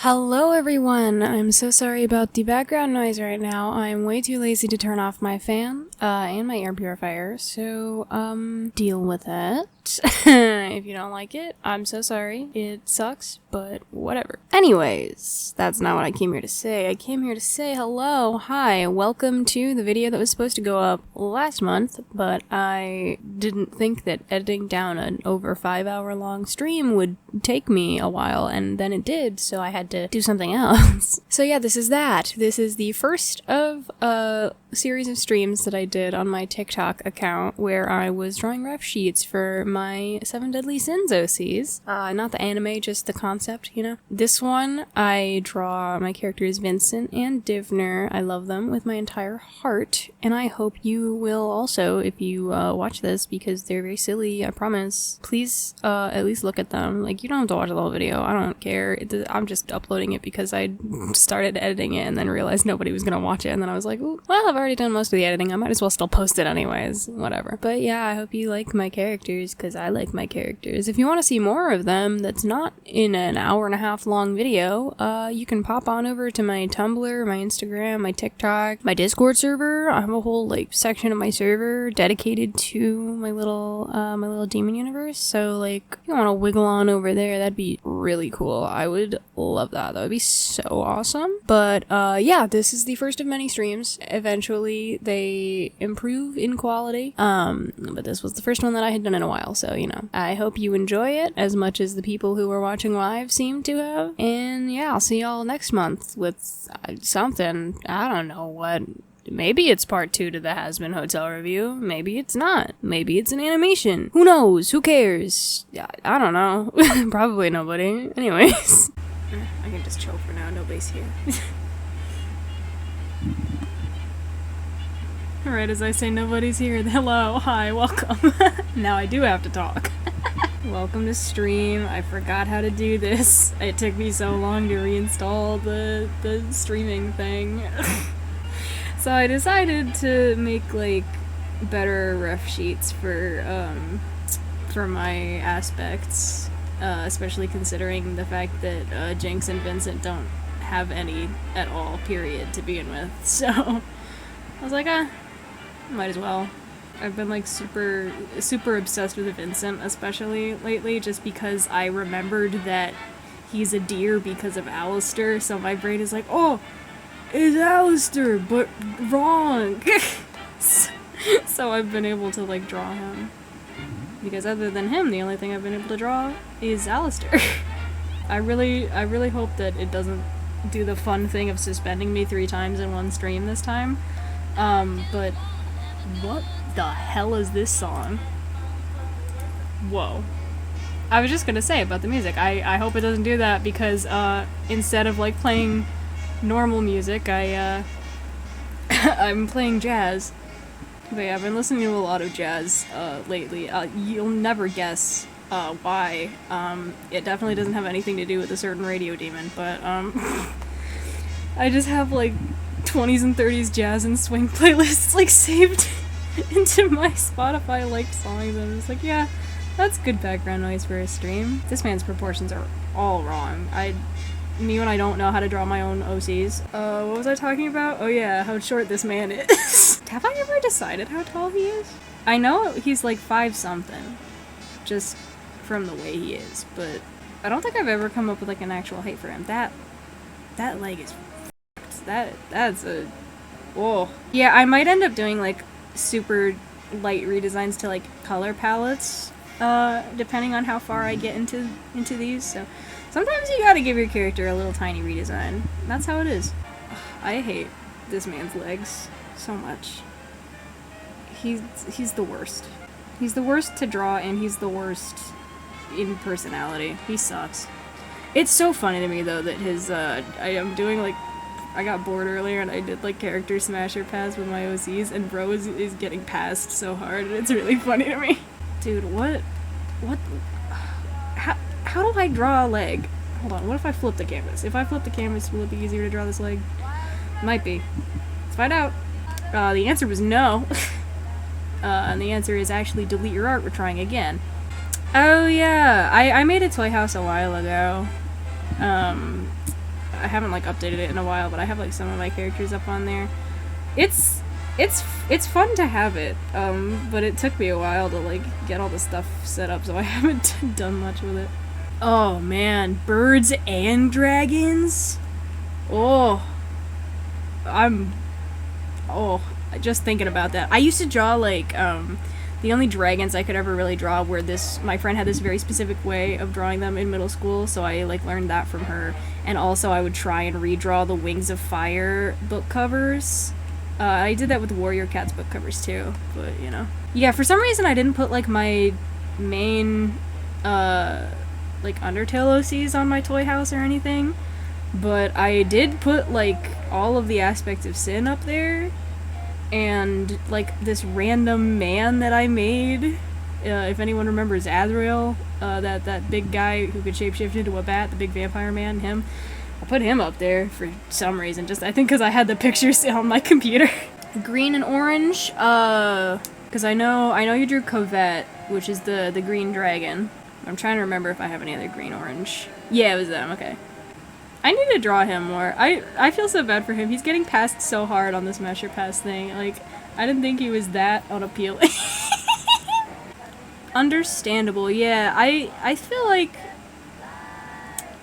Hello everyone! I'm so sorry about the background noise right now. I'm way too lazy to turn off my fan, and my air purifier, so, deal with it. If you don't like it, I'm so sorry. It sucks, but whatever. Anyways, that's not what I came here to say. I came here to say hello, hi, welcome to the video that was supposed to go up last month, but I didn't think that editing down an over 5-hour long stream would take me a while, and then it did, so I had to do something else. So yeah, this is that. This is the first of a series of streams that I did on my TikTok account where I was drawing ref sheets for my 7 Deadly Sins OCs. Not the anime, just the concept, you know? This one, I draw my characters Vincent and Divner. I love them with my entire heart, and I hope you will also if you watch this, because they're very silly, I promise. Please at least look at them. Like, you don't have to watch the whole video, I don't care. I'm just uploading it because I started editing it and then realized nobody was gonna watch it, and then I was like, ooh, well, I've already done most of the editing, I might as well still post it anyways, whatever. But yeah, I hope you like my characters, because I like my characters. If you want to see more of them that's not in an hour-and-a-half long video, you can pop on over to my Tumblr, my Instagram, my TikTok, my Discord server. I have a whole, like, section of my server dedicated to my little demon universe, so, like, if you want to wiggle on over there, that'd be really cool. I would love that. That would be so awesome. But, yeah, this is the first of many streams. Eventually, they improve in quality, but this was the first one that I had done in a while, so, you know. I hope you enjoy it as much as the people who were watching live seem to have, and yeah, I'll see y'all next month with something. I don't know what. Maybe it's part 2 to the Has-Been Hotel review. Maybe it's not. Maybe it's an animation. Who knows? Who cares? I don't know. Probably nobody. Anyways. I can just chill for now. Nobody's here. Alright, as I say nobody's here, hello, hi, welcome. Now I do have to talk. Welcome to stream. I forgot how to do this. It took me so long to reinstall the streaming thing. So I decided to make, like, better ref sheets for my aspects, especially considering the fact that Jinx and Vincent don't have any at all, period, to begin with. So I was like, might as well. I've been, like, super obsessed with Vincent, especially lately, just because I remembered that he's a deer because of Alistair, so my brain is like, oh, it's Alistair, but wrong! So I've been able to, like, draw him. Because other than him, the only thing I've been able to draw is Alistair. I really hope that it doesn't do the fun thing of suspending me 3 times in one stream this time. But what the hell is this song? Whoa. I was just gonna say about the music, I hope it doesn't do that, because instead of, like, playing normal music, I'm playing jazz. But yeah, I've been listening to a lot of jazz lately. You'll never guess why. It definitely doesn't have anything to do with a certain radio demon, but I just have, like, 20s and 30s jazz and swing playlists, like, saved into my Spotify liked songs, and I'm just like, yeah, that's good background noise for a stream. This man's proportions are all wrong. Me when I don't know how to draw my own OCs. What was I talking about? Oh yeah, how short this man is. Have I ever decided how tall he is? I know he's like 5-something, just from the way he is, but I don't think I've ever come up with, like, an actual height for him. That leg is that's a whoa. Yeah, I might end up doing, like, super light redesigns to, like, color palettes, depending on how far I get into these, so sometimes you gotta give your character a little tiny redesign. That's how it is. Ugh, I hate this man's legs so much. He's the worst. He's the worst to draw, and he's the worst in personality. He sucks. It's so funny to me, though, that his, I got bored earlier and I did, like, character smasher pass with my OCs, and bro is getting passed so hard, and it's really funny to me. Dude, what, how do I draw a leg? Hold on, what if I flip the canvas? If I flip the canvas, will it be easier to draw this leg? Might be. Let's find out. The answer was no. And the answer is actually delete your art, we're trying again. Oh yeah, I made a toy house a while ago. I haven't like updated it in a while, but I have like some of my characters up on there. It's fun to have it, but it took me a while to like get all the stuff set up, so I haven't done much with it. Oh man, birds and dragons? Oh, just thinking about that. I used to draw like, the only dragons I could ever really draw were my friend had this very specific way of drawing them in middle school, so I like learned that from her. And also I would try and redraw the Wings of Fire book covers. I did that with Warrior Cats book covers too, but you know. Yeah, for some reason I didn't put like my main, like Undertale OCs on my toy house or anything, but I did put like all of the aspects of Sin up there, and like this random man that I made, if anyone remembers Azrael, that big guy who could shapeshift into a bat, the big vampire man, him. I put him up there for some reason, just I think because I had the pictures on my computer. Green and orange, because I know you drew Covette, which is the green dragon. I'm trying to remember if I have any other green orange. Yeah, it was them, okay. I need to draw him more. I feel so bad for him. He's getting passed so hard on this Measure Pass thing. Like, I didn't think he was that unappealing. Understandable, yeah. I feel like...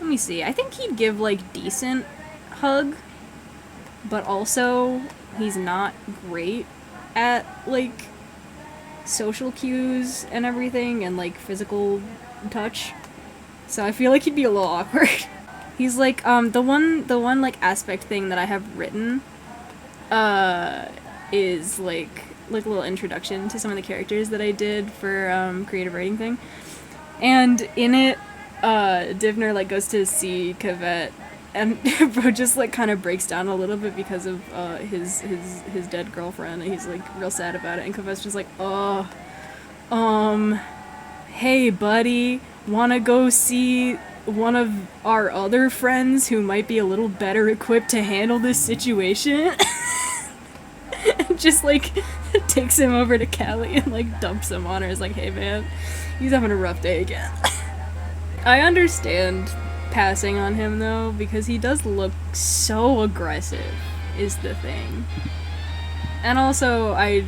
Let me see. I think he'd give, like, decent hug, but also he's not great at, like, social cues and everything and, like, physical touch. So I feel like he'd be a little awkward. He's like, the one like aspect thing that I have written, is like a little introduction to some of the characters that I did for, creative writing thing. And in it, Divner like goes to see Cavette, and bro just like kind of breaks down a little bit because of, his dead girlfriend, and he's like real sad about it, and Cavette's just like, oh, hey buddy, wanna go see one of our other friends who might be a little better equipped to handle this situation? And just like takes him over to Callie and like dumps him on her. Is like, hey man, he's having a rough day again. I understand passing on him though, because he does look so aggressive is the thing. And also I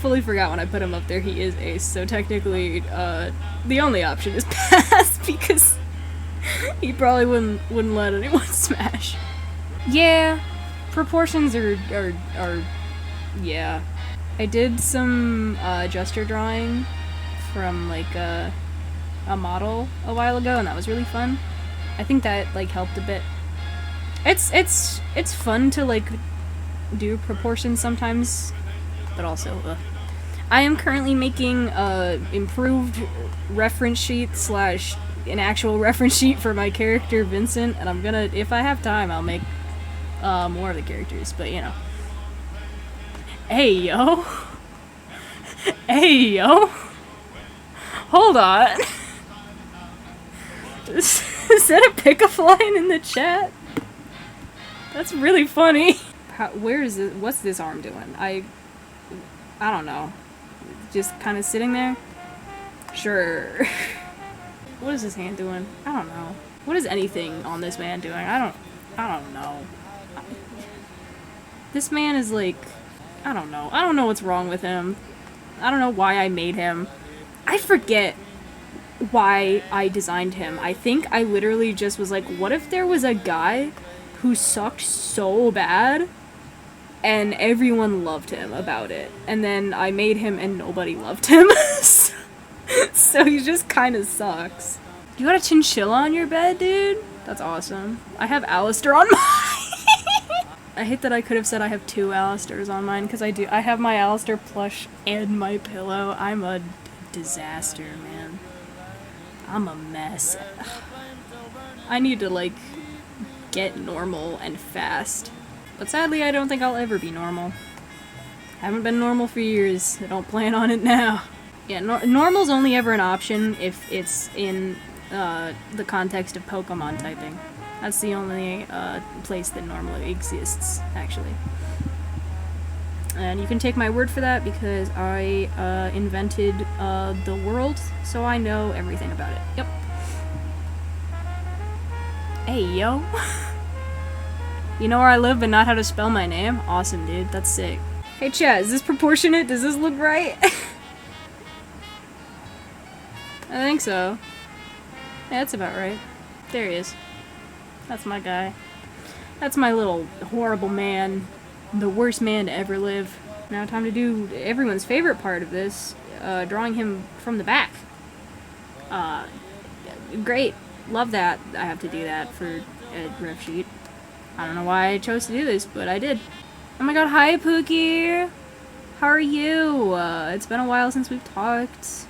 fully forgot when I put him up there he is ace, so technically the only option is pass because he probably wouldn't let anyone smash. Yeah, proportions are yeah. I did some gesture drawing from like a model a while ago, and that was really fun. I think that like helped a bit. It's fun to like do proportions sometimes, but also I am currently making improved reference sheet / an actual reference sheet for my character Vincent, and I'm gonna, if I have time, I'll make more of the characters, but you know. Hey yo! Hey yo! Hold on! Is that a pickup line in the chat? That's really funny. Where is it? What's this arm doing? I don't know. Just kind of sitting there? Sure. What is his hand doing? I don't know. What is anything on this man doing? I don't know. This man is like, I don't know. I don't know what's wrong with him. I don't know why I made him. I forget why I designed him. I think I literally just was like, what if there was a guy who sucked so bad and everyone loved him about it? And then I made him and nobody loved him. So he just kind of sucks. You got a chinchilla on your bed, dude? That's awesome. I have Alistair on mine. I hate that I could have said I have 2 Alistairs on mine, because I do. I have my Alistair plush and my pillow. I'm a disaster, man. I'm a mess. I need to, like, get normal and fast. But sadly, I don't think I'll ever be normal. Haven't been normal for years. I don't plan on it now. Yeah, normal's only ever an option if it's in the context of Pokemon typing. That's the only place that normally exists, actually. And you can take my word for that because I invented the world, so I know everything about it. Yep. Hey, yo. You know where I live, but not how to spell my name? Awesome, dude. That's sick. Hey, chat, is this proportionate? Does this look right? I think so. Yeah, that's about right. There he is. That's my guy. That's my little horrible man. The worst man to ever live. Now time to do everyone's favorite part of this. Drawing him from the back. Great. Love that. I have to do that for a riff sheet. I don't know why I chose to do this, but I did. Oh my god, hi Pookie! How are you? It's been a while since we've talked.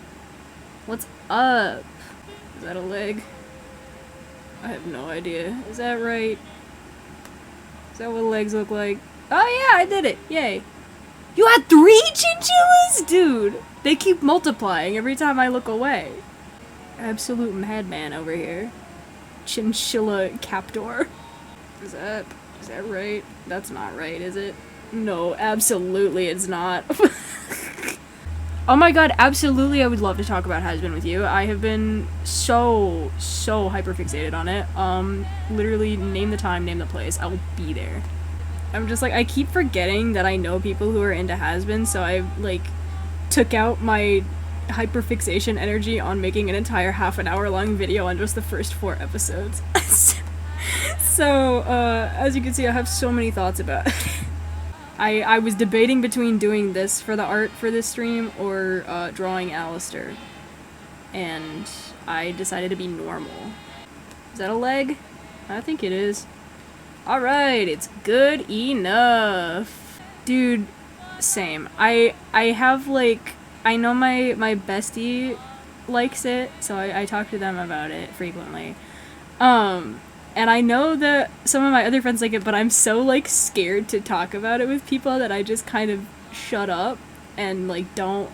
What's up? Is that a leg? I have no idea. Is that right? Is that what legs look like? Oh yeah, I did it! Yay. You had 3 chinchillas? Dude, they keep multiplying every time I look away. Absolute madman over here. Chinchilla captor. Is that right? That's not right, is it? No, absolutely it's not. Oh my god, absolutely I would love to talk about Has-Been with you. I have been so hyperfixated on it. Literally, name the time, name the place. I will be there. I'm just like, I keep forgetting that I know people who are into Has-Been, so I, like, took out my hyperfixation energy on making an entire half-an-hour-long video on just the first 4 episodes. So, as you can see, I have so many thoughts about it. I was debating between doing this for the art for this stream or drawing Alistair. And I decided to be normal. Is that a leg? I think it is. Alright, it's good enough. Dude, same. I have, like, I know my bestie likes it, so I talk to them about it frequently. And I know that some of my other friends like it, but I'm so, like, scared to talk about it with people that I just kind of shut up and, like, don't...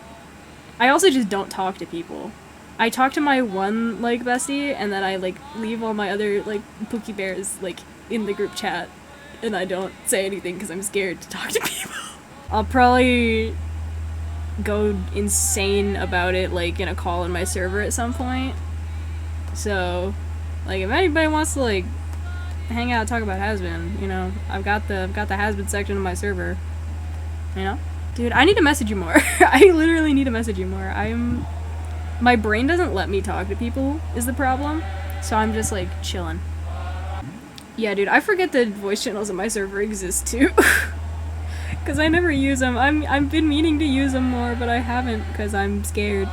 I also just don't talk to people. I talk to my one, like, bestie, and then I, like, leave all my other, like, Pookie Bears, like, in the group chat, and I don't say anything because I'm scared to talk to people. I'll probably go insane about it, like, in a call in my server at some point. So... like, if anybody wants to, like, hang out and talk about Has-Been, you know, I've got the Has-Been section of my server, you know? Dude, I need to message you more. I literally need to message you more. My brain doesn't let me talk to people, is the problem, so I'm just, like, chilling. Yeah, dude, I forget that voice channels in my server exist, too. Because I never use them. I've been meaning to use them more, but I haven't, because I'm scared.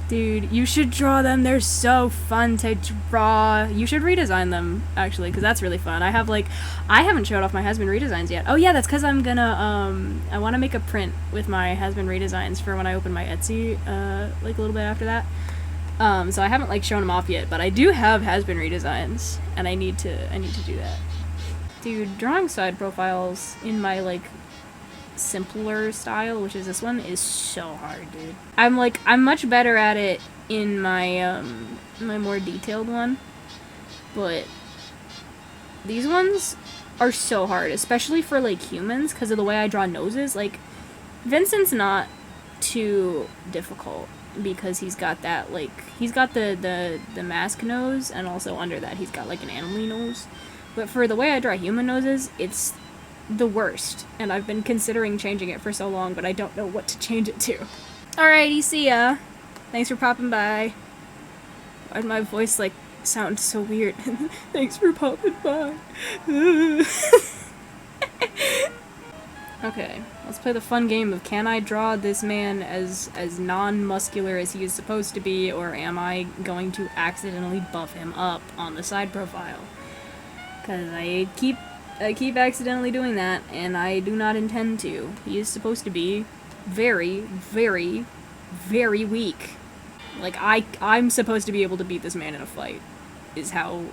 Dude, you should draw them. They're so fun to draw. You should redesign them, actually, because that's really fun. I haven't showed off my Has-Been redesigns yet. Oh yeah, that's because I'm gonna, I want to make a print with my Has-Been redesigns for when I open my Etsy, like a little bit after that. So I haven't, like, shown them off yet, but I do have Has-Been redesigns, and I need to do that. Dude, drawing side profiles in my, like, simpler style, which is this one, is so hard, dude. I'm much better at it in my my more detailed one, but these ones are so hard, especially for, like, humans, because of the way I draw noses. Like, Vincent's not too difficult because he's got that, like, he's got the mask nose, and also under that he's got, like, an animal nose. But for the way I draw human noses, it's the worst, and I've been considering changing it for so long, but I don't know what to change it to. Alrighty, see ya. Thanks for popping by. Why'd my voice, like, sound so weird? Thanks for popping by. Okay, let's play the fun game of, can I draw this man as non-muscular as he is supposed to be, or am I going to accidentally buff him up on the side profile? Because I keep accidentally doing that, and I do not intend to. He is supposed to be very, very, very weak. Like, I'm supposed to be able to beat this man in a fight, is how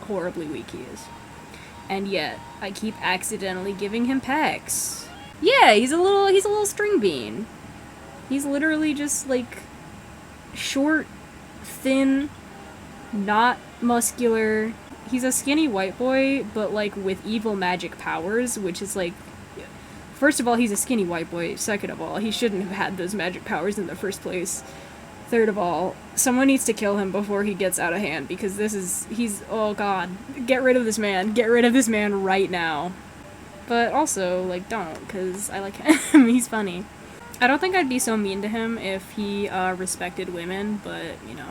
horribly weak he is. And yet, I keep accidentally giving him pecs. Yeah, he's a little string bean. He's literally just, like, short, thin, not muscular. He's a skinny white boy, but, like, with evil magic powers, which is, like, first of all, he's a skinny white boy. Second of all, he shouldn't have had those magic powers in the first place. Third of all, Someone needs to kill him before he gets out of hand, because oh god. Get rid of this man. Get rid of this man right now. But also, like, don't, because I like him. He's funny. I don't think I'd be so mean to him if he respected women, but, you know,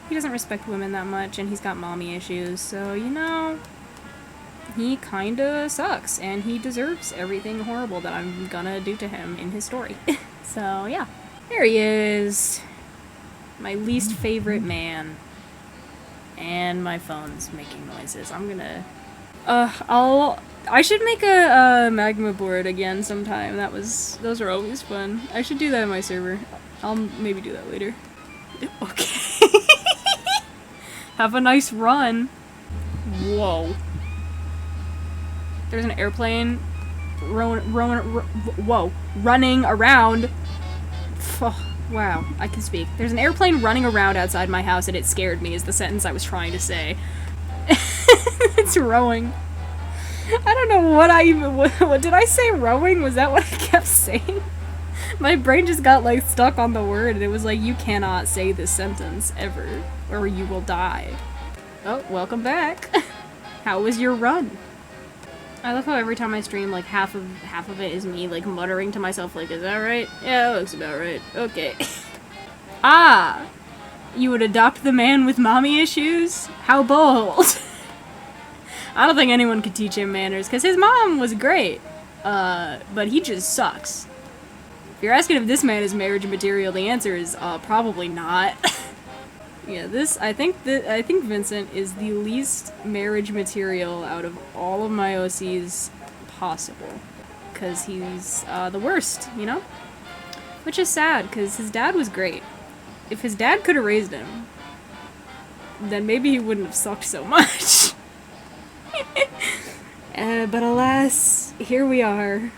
he doesn't respect women that much, and he's got mommy issues, so, you know, he kinda sucks, and he deserves everything horrible that I'm gonna do to him in his story. So, yeah. There he is. My least favorite man. And my phone's making noises. I'm gonna... I should make a magma board again sometime. Those are always fun. I should do that in my server. I'll maybe do that later. Okay. Have a nice run. Whoa. There's an airplane running around. Oh, wow, I can speak. There's an airplane running around outside my house and it scared me is the sentence I was trying to say. It's rowing. I don't know what did I say rowing? Was that what I kept saying? My brain just got like stuck on the word and it was like, you cannot say this sentence ever or you will die. Oh, welcome back. How was your run? I love how every time I stream, like, half of it is me, like, muttering to myself, like, is that right? Yeah, that looks about right. Okay. Ah! You would adopt the man with mommy issues? How bold! I don't think anyone could teach him manners, because his mom was great. But he just sucks. If you're asking if this man is marriage material, the answer is, probably not. Yeah, I think Vincent is the least marriage material out of all of my OCs possible. Because he's, the worst, you know? Which is sad, because his dad was great. If his dad could have raised him, then maybe he wouldn't have sucked so much. But alas, here we are.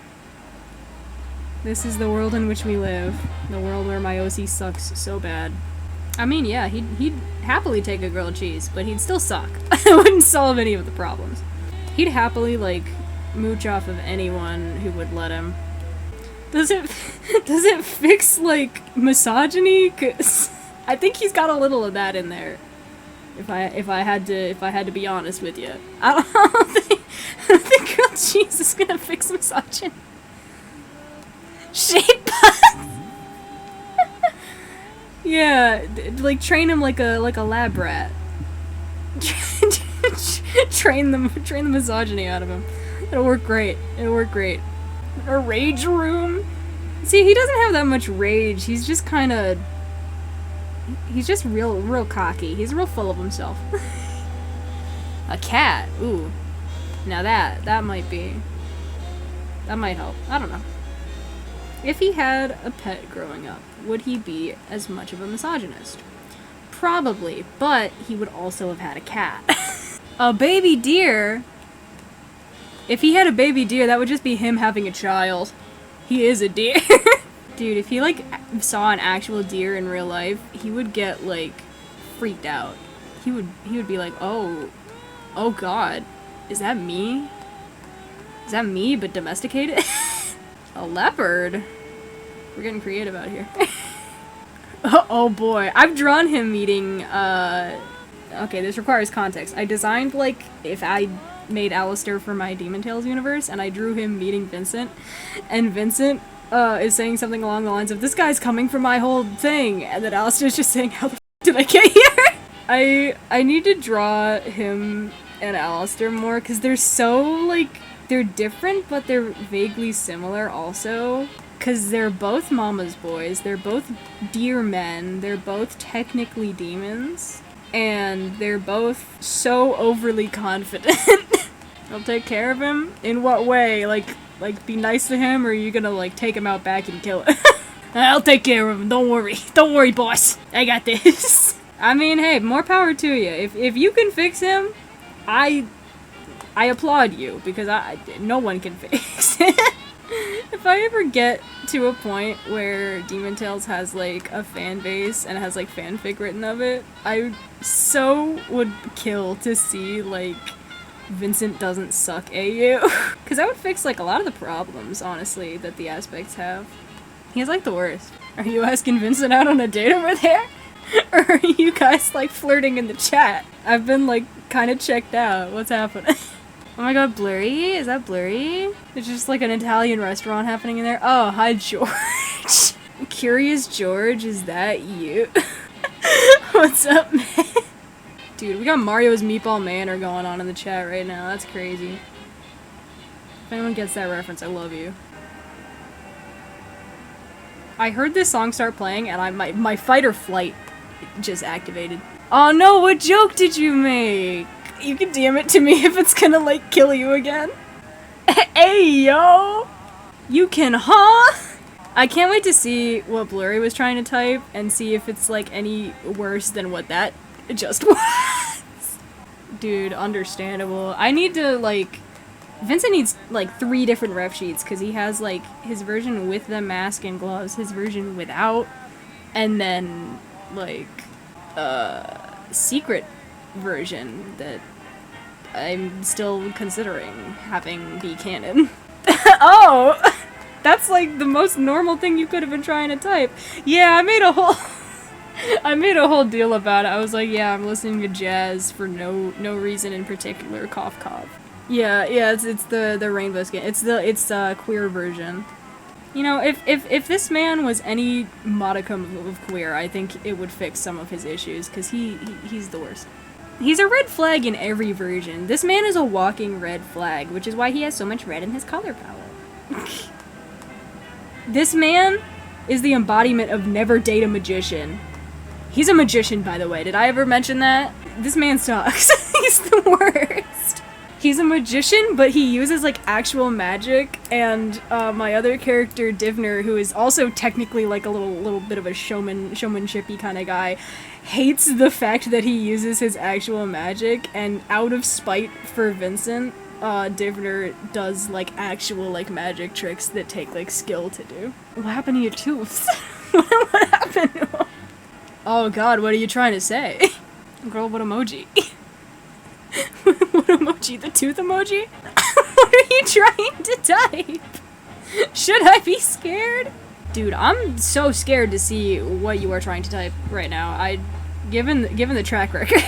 This is the world in which we live. The world where my OC sucks so bad. I mean, yeah, he'd happily take a grilled cheese, but he'd still suck. It wouldn't solve any of the problems. He'd happily, like, mooch off of anyone who would let him. Does it fix, like, misogyny? 'Cause I think he's got a little of that in there. If I had to be honest with you. I don't think grilled cheese is gonna fix misogyny. Shape puns! Yeah, like train him like a lab rat. train the misogyny out of him. It'll work great. It'll work great. A rage room. See, he doesn't have that much rage. He's just kind of. He's just real cocky. He's real full of himself. A cat. Ooh. Now that might help. I don't know. If he had a pet growing up, would he be as much of a misogynist? Probably, but he would also have had a cat. A baby deer? If he had a baby deer, that would just be him having a child. He is a deer. Dude, if he, like, saw an actual deer in real life, he would get, like, freaked out. He would be like, oh god, is that me? Is that me, but domesticated? A leopard? We're getting creative out here. Oh boy. I've drawn him meeting, okay, this requires context. I designed, like, if I made Alistair for my Demon Tales universe, and I drew him meeting Vincent, and Vincent, is saying something along the lines of, this guy's coming for my whole thing, and then Alistair's just saying, how the f did I get here? I need to draw him and Alistair more, because they're so, like, they're different, but they're vaguely similar also. Because they're both mama's boys, they're both deer men, they're both technically demons, and they're both so overly confident. I'll take care of him? In what way? Like be nice to him, or are you gonna, like, take him out back and kill him? I'll take care of him, don't worry. Don't worry, boss. I got this. I mean, hey, more power to you. If you can fix him, I applaud you, because no one can fix it. If I ever get to a point where Demon Tales has, like, a fan base and has, like, fanfic written of it, I so would kill to see, like, Vincent doesn't suck AU. Because that would fix, like, a lot of the problems, honestly, that the aspects have. He's, like, the worst. Are you asking Vincent out on a date over there? Or are you guys, like, flirting in the chat? I've been, like, kind of checked out. What's happening? Oh my god, blurry? Is that blurry? There's just, like, an Italian restaurant happening in there. Oh, hi, George. Curious George, is that you? What's up, man? Dude, we got Mario's Meatball Manor going on in the chat right now. That's crazy. If anyone gets that reference, I love you. I heard this song start playing and my fight or flight just activated. Oh no, what joke did you make? You can DM it to me if it's gonna, like, kill you again. Hey, yo! You can, huh? I can't wait to see what Blurry was trying to type and see if it's, like, any worse than what that just was. Dude, understandable. I need to, like... Vincent needs, like, 3 different ref sheets, because he has, like, his version with the mask and gloves, his version without, and then, like, secret version that I'm still considering having be canon. Oh! That's, like, the most normal thing you could have been trying to type. Yeah, I made a whole deal about it. I was like, yeah, I'm listening to jazz for no reason in particular, cough cough. Yeah, it's the rainbow skin. It's the queer version. You know, if this man was any modicum of queer, I think it would fix some of his issues, because he's the worst. He's a red flag in every version. This man is a walking red flag, which is why he has so much red in his color palette. This man is the embodiment of never date a magician. He's a magician, by the way. Did I ever mention that? This man sucks. He's the worst. He's a magician, but he uses, like, actual magic, and my other character, Divner, who is also technically, like, a little bit of a showmanshipy kind of guy, hates the fact that he uses his actual magic, and out of spite for Vincent, Divner does, like, actual, like, magic tricks that take, like, skill to do. What happened to your tooth? What happened to him? Oh god, what are you trying to say? Girl, what emoji? What emoji? The tooth emoji? What are you trying to type? Should I be scared? Dude, I'm so scared to see what you are trying to type right now. Given the track record.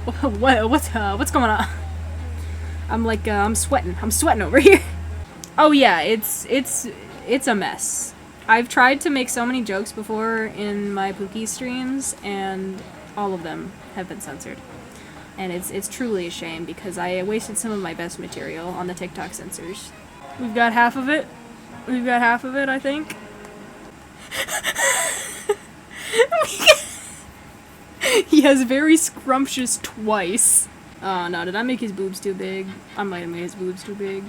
What's going on? I'm like, I'm sweating over here. Oh yeah, it's a mess. I've tried to make so many jokes before in my Pookie streams, and all of them have been censored. And it's truly a shame, because I wasted some of my best material on the TikTok censors. We've got half of it. I think. He has very scrumptious twice. Oh no, did I make his boobs too big? I might have made his boobs too big.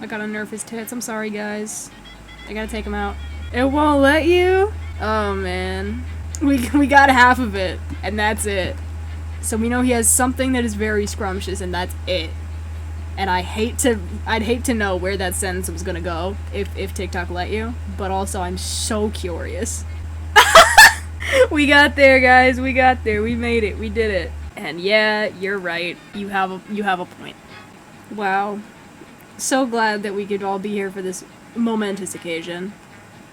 I gotta nerf his tits. I'm sorry, guys. I gotta take him out. It won't let you? Oh man. We got half of it, and that's it. So we know he has something that is very scrumptious, and that's it. And I'd hate to know where that sentence was gonna go if TikTok let you, but also I'm so curious. We got there, guys. We got there. We made it. We did it. And yeah, you're right. You have a point. Wow. So glad that we could all be here for this momentous occasion.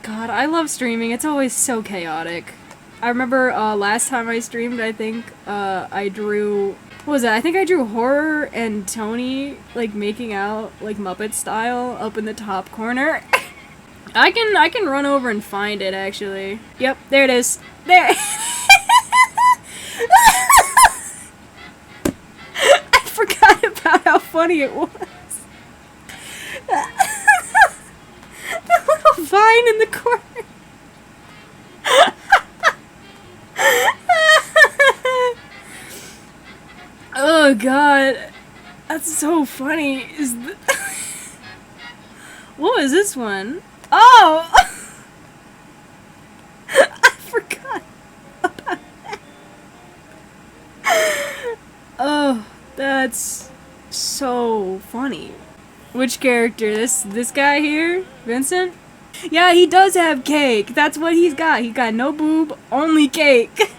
God, I love streaming. It's always so chaotic. I remember last time I streamed, I think I drew... What was that? I think I drew Horror and Tony, like, making out, like, Muppet style up in the top corner. I can run over and find it, actually. Yep, there it is. There! I forgot about how funny it was. The little vine in the corner. Oh god, that's so funny. What was this one? Oh! I forgot about that. Oh, that's so funny. Which character? This guy here? Vincent? Yeah, he does have cake. That's what he's got. He got no boob, only cake.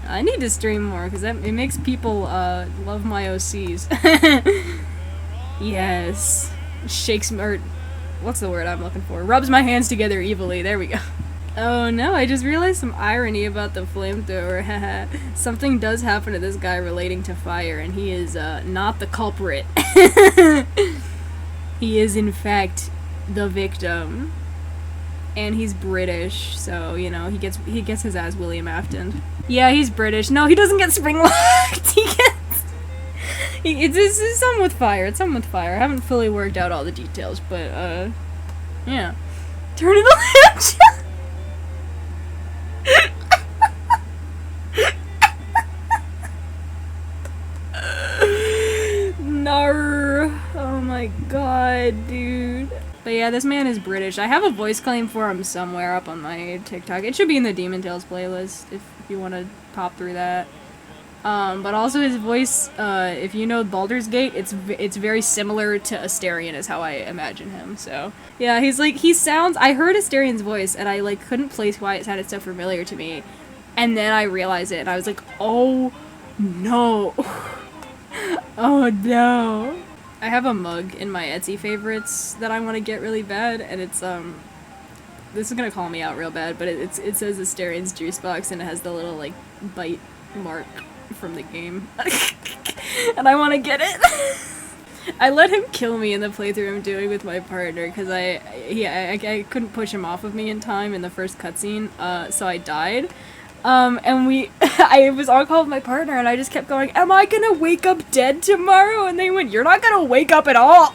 I need to stream more, because it makes people love my OCs. Yes. Shakes, or what's the word I'm looking for? Rubs my hands together evilly. There we go. Oh no, I just realized some irony about the flamethrower. Something does happen to this guy relating to fire, and he is not the culprit. He is in fact the victim. And he's British, so you know, he gets his ass William Afton. Yeah, he's British. No, he doesn't get spring locked. It's something with fire. It's something with fire. I haven't fully worked out all the details, but yeah. Turn of the lamp. Nar. Oh my god, dude. But yeah, this man is British. I have a voice claim for him somewhere up on my TikTok. It should be in the Demon Tales playlist if you want to pop through that. But also his voice, if you know Baldur's Gate, it's very similar to Asterion is how I imagine him. So yeah, he sounds. I heard Asterian's voice and I like couldn't place why it sounded so familiar to me, and then I realized it and I was like, oh no, oh no. I have a mug in my Etsy favorites that I want to get really bad, and it's this is gonna call me out real bad, but it says Asterian's juice box and it has the little like bite mark from the game, and I want to get it. I let him kill me in the playthrough I'm doing with my partner because I couldn't push him off of me in time in the first cutscene, so I died. And I was on call with my partner and I just kept going, am I gonna wake up dead tomorrow? And they went, you're not gonna wake up at all.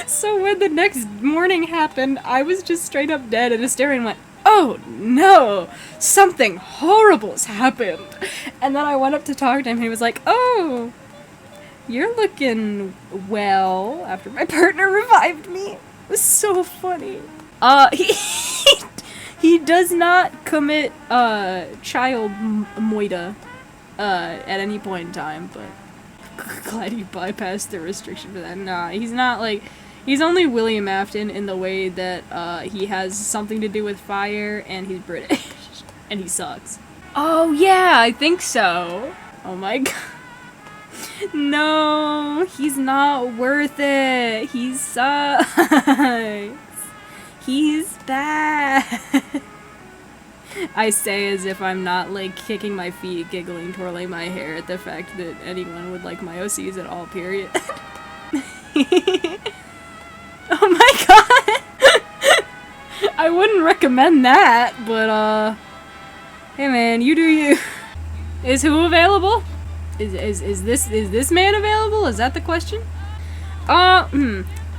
So when the next morning happened, I was just straight up dead, and Asterion went, oh no, something horrible's happened. And then I went up to talk to him and he was like, oh, you're looking well, after my partner revived me. It was so funny. He does not commit child moida at any point in time, but glad he bypassed the restriction for that. Nah, he's not like, he's only William Afton in the way that he has something to do with fire and he's British and he sucks. Oh yeah, I think so. Oh my god. No, he's not worth it. He sucks. He's bad. I say as if I'm not, like, kicking my feet, giggling, twirling my hair at the fact that anyone would like my OCs at all, period. Oh my god! I wouldn't recommend that, but, hey man, you do you. Is who available? Is this man available? Is that the question?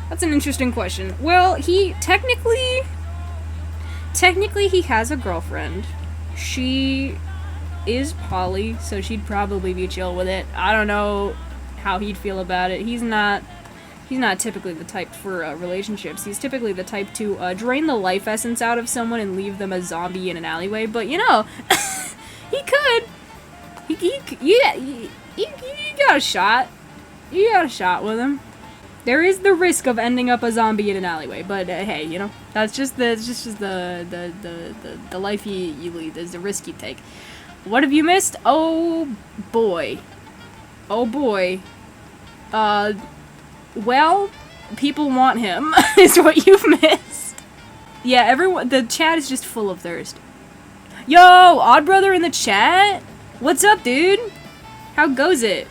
That's an interesting question. Well, he technically he has a girlfriend. She is poly, so she'd probably be chill with it. I don't know how he'd feel about it. He's not typically the type for relationships. He's typically the type to drain the life essence out of someone and leave them a zombie in an alleyway. But you know, he could. You got a shot. You got a shot with him. There is the risk of ending up a zombie in an alleyway, but hey, you know, that's just the life you lead. There's the risk you take. What have you missed? Oh boy. Oh boy. Well, people want him, is what you've missed. Yeah, everyone, the chat is just full of thirst. Yo, Odd Brother in the chat? What's up, dude? How goes it?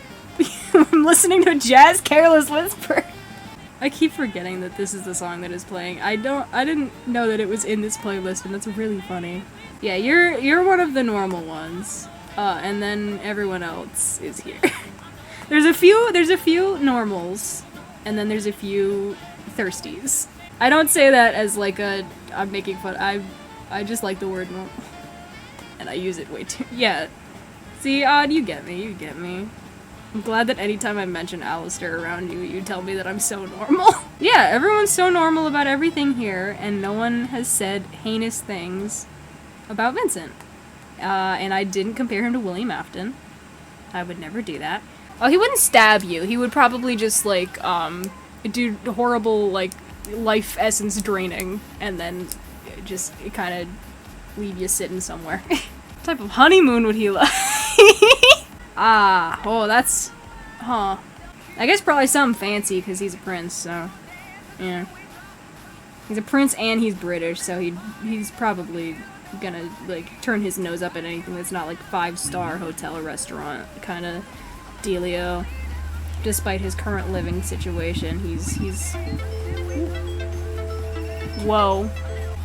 I'm listening to Jazz Careless Whisper. I keep forgetting that this is the song that is playing. I didn't know that it was in this playlist, and that's really funny. Yeah, you're one of the normal ones. And then everyone else is here. There's a few normals, and then there's a few thirsties. I don't say that as like I'm making fun. I just like the word normal. And I use it way too. Yeah. See, Odd, you get me. I'm glad that anytime I mention Alistair around you, you tell me that I'm so normal. Yeah, everyone's so normal about everything here, and no one has said heinous things about Vincent. And I didn't compare him to William Afton. I would never do that. Oh, he wouldn't stab you. He would probably just, like, do horrible, like, life essence draining, and then just kind of leave you sitting somewhere. What type of honeymoon would he like? That's... Huh. I guess probably something fancy, because he's a prince, so... Yeah. He's a prince and he's British, so he's probably gonna, like, turn his nose up at anything that's not, like, 5-star hotel or restaurant kind of dealio. Despite his current living situation, he's... Whoa.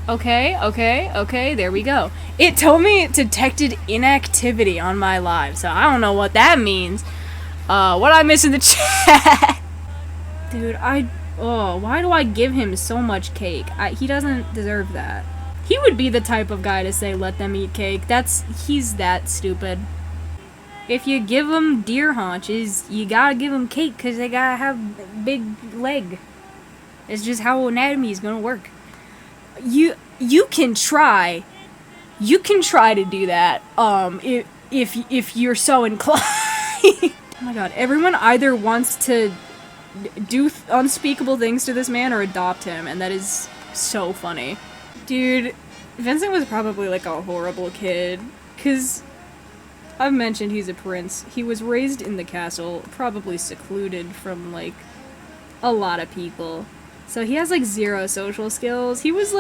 Okay, there we go. It told me it detected inactivity on my live, so I don't know what that means. What I miss in the chat? Dude, why do I give him so much cake? He doesn't deserve that. He would be the type of guy to say, let them eat cake. He's that stupid. If you give them deer haunches, you gotta give them cake, because they gotta have big leg. It's just how anatomy is gonna work. You can try. You can try to do that, if you're so inclined. Oh my god, everyone either wants to do unspeakable things to this man or adopt him, and that is so funny. Dude, Vincent was probably like a horrible kid, because I've mentioned he's a prince. He was raised in the castle, probably secluded from, like, a lot of people. So he has, like, 0 social skills. He was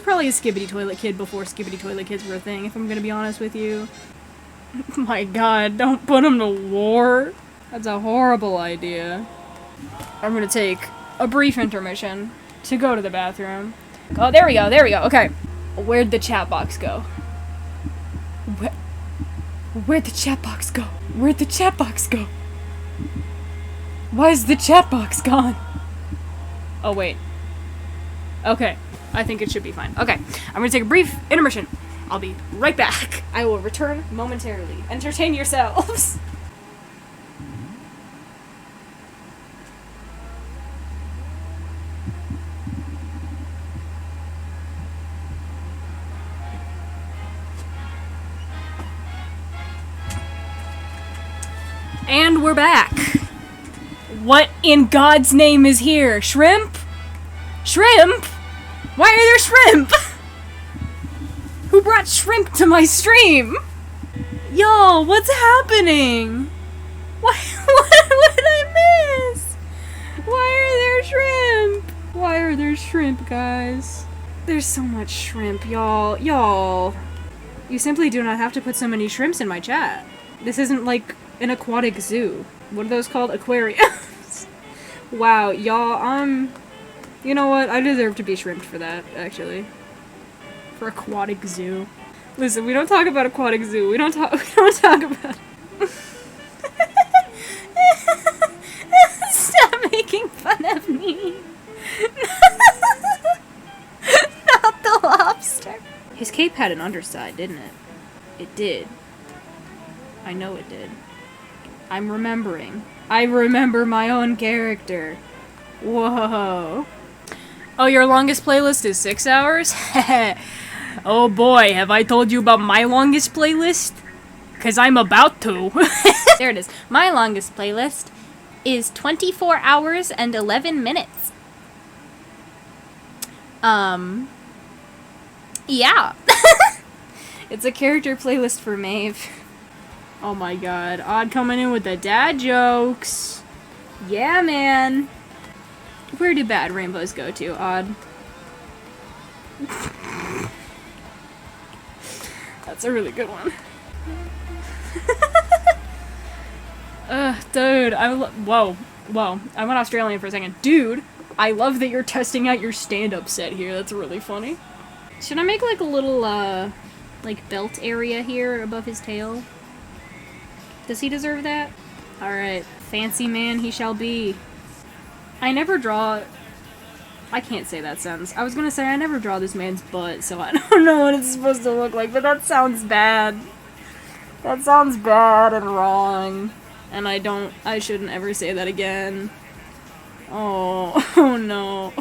probably a skibbity toilet kid before skibbity toilet kids were a thing, if I'm gonna be honest with you. My god, don't put him to war. That's a horrible idea. I'm gonna take a brief intermission to go to the bathroom. Oh, there we go, okay. Where'd the chat box go? Where'd the chat box go? Where'd the chat box go? Why is the chat box gone? Oh, wait. Okay, I think it should be fine. Okay, I'm gonna take a brief intermission. I'll be right back. I will return momentarily. Entertain yourselves. And we're back. What in God's name is here? Shrimp? Shrimp? Why are there shrimp? Who brought shrimp to my stream? Yo, what's happening? What did I miss? Why are there shrimp? Why are there shrimp, guys? There's so much shrimp, y'all. Y'all. You simply do not have to put so many shrimps in my chat. This isn't like an aquatic zoo. What are those called? Aquariums. Wow, y'all, you know what? I deserve to be shrimped for that, actually. For aquatic zoo. Listen, we don't talk about aquatic zoo. We don't talk about... Stop making fun of me. Not the lobster. His cape had an underside, didn't it? It did. I know it did. I'm remembering. I remember my own character. Whoa. Oh, your longest playlist is 6 hours? Oh boy, have I told you about my longest playlist? 'Cause I'm about to. There it is. My longest playlist is 24 hours and 11 minutes. Yeah. It's a character playlist for Maeve. Oh my god, Odd coming in with the dad jokes. Yeah, man. Where do bad rainbows go to, Odd? That's a really good one. Dude, whoa. I went Australian for a second. Dude, I love that you're testing out your stand-up set here. That's really funny. Should I make like a little, like belt area here above his tail? Does he deserve that? Alright, fancy man he shall be. I never draw... I can't say that sentence. I was gonna say I never draw this man's butt, so I don't know what it's supposed to look like, but that sounds bad. That sounds bad and wrong. And I shouldn't ever say that again. Oh no.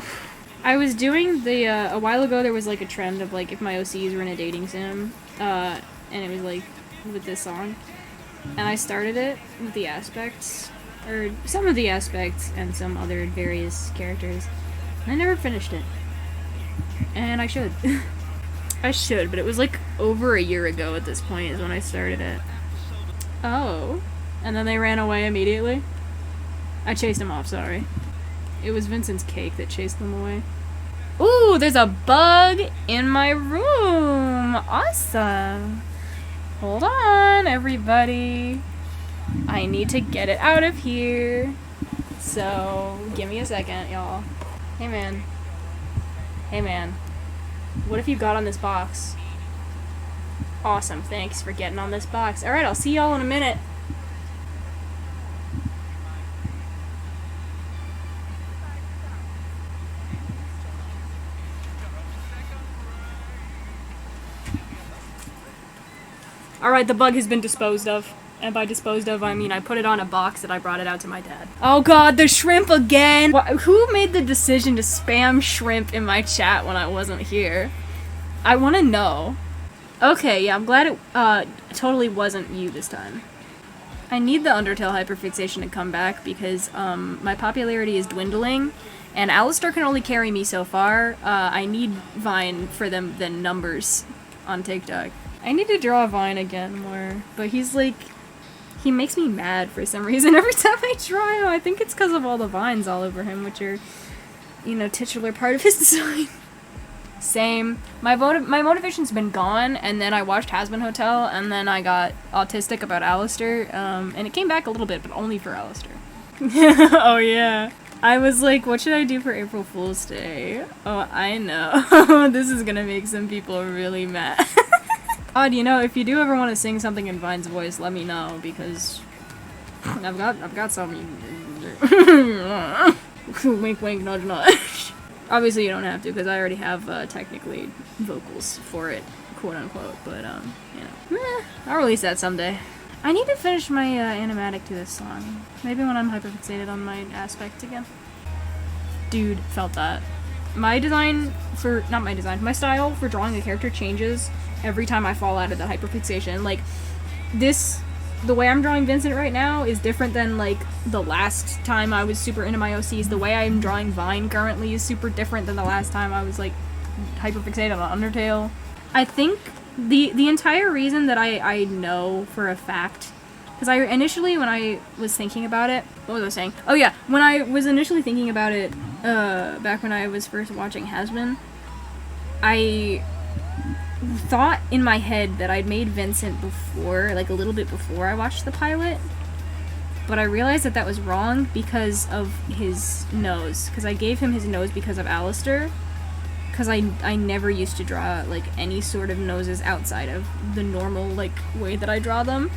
I was doing the, a while ago there was like a trend of like if my OCs were in a dating sim, and it was like with this song. And I started it with the aspects, or some of the aspects and some other various characters. And I never finished it. And I should. I should, but it was like over a year ago at this point is when I started it. Oh. And then they ran away immediately? I chased them off, sorry. It was Vincent's cake that chased them away. Ooh, there's a bug in my room. Awesome. Hold on, everybody. I need to get it out of here. So, give me a second, y'all. Hey, man. Hey, man. What if you got on this box? Awesome, thanks for getting on this box. Alright, I'll see y'all in a minute. Alright, the bug has been disposed of. And by disposed of, I mean I put it on a box and I brought it out to my dad. Oh god, the shrimp again! Who made the decision to spam shrimp in my chat when I wasn't here? I want to know. Okay, yeah, I'm glad it totally wasn't you this time. I need the Undertale hyperfixation to come back because my popularity is dwindling, and Alistair can only carry me so far. I need Vine for them than numbers on TikTok. I need to draw Vine again more, but he's like, he makes me mad for some reason every time I draw him. I think it's because of all the vines all over him, which are, you know, titular part of his design. Same. My motivation's been gone, and then I watched Hazbin Hotel, and then I got autistic about Alistair, and it came back a little bit, but only for Alistair. Oh yeah. I was like, what should I do for April Fool's Day? Oh, I know. This is gonna make some people really mad. Odd, you know, if you do ever want to sing something in Vine's voice, let me know, because I've got some. Wink wink nudge nudge. Obviously you don't have to, because I already have technically vocals for it, quote unquote, but you know. I'll release that someday. I need to finish my animatic to this song. Maybe when I'm hyperfixated on my aspect again. Dude, felt that. My style for drawing a character changes every time I fall out of the hyperfixation. Like, the way I'm drawing Vincent right now is different than, like, the last time I was super into my OCs. The way I'm drawing Vine currently is super different than the last time I was, like, hyperfixated on Undertale. I think the entire reason that I know for a fact, because initially when I was thinking about it, what was I saying? Oh yeah, when I was initially thinking about it, back when I was first watching Hazbin, I thought in my head that I'd made Vincent before, like a little bit before I watched the pilot, but I realized that that was wrong because of his nose, because I gave him his nose because of Alistair, because I never used to draw, like, any sort of noses outside of the normal, like, way that I draw them,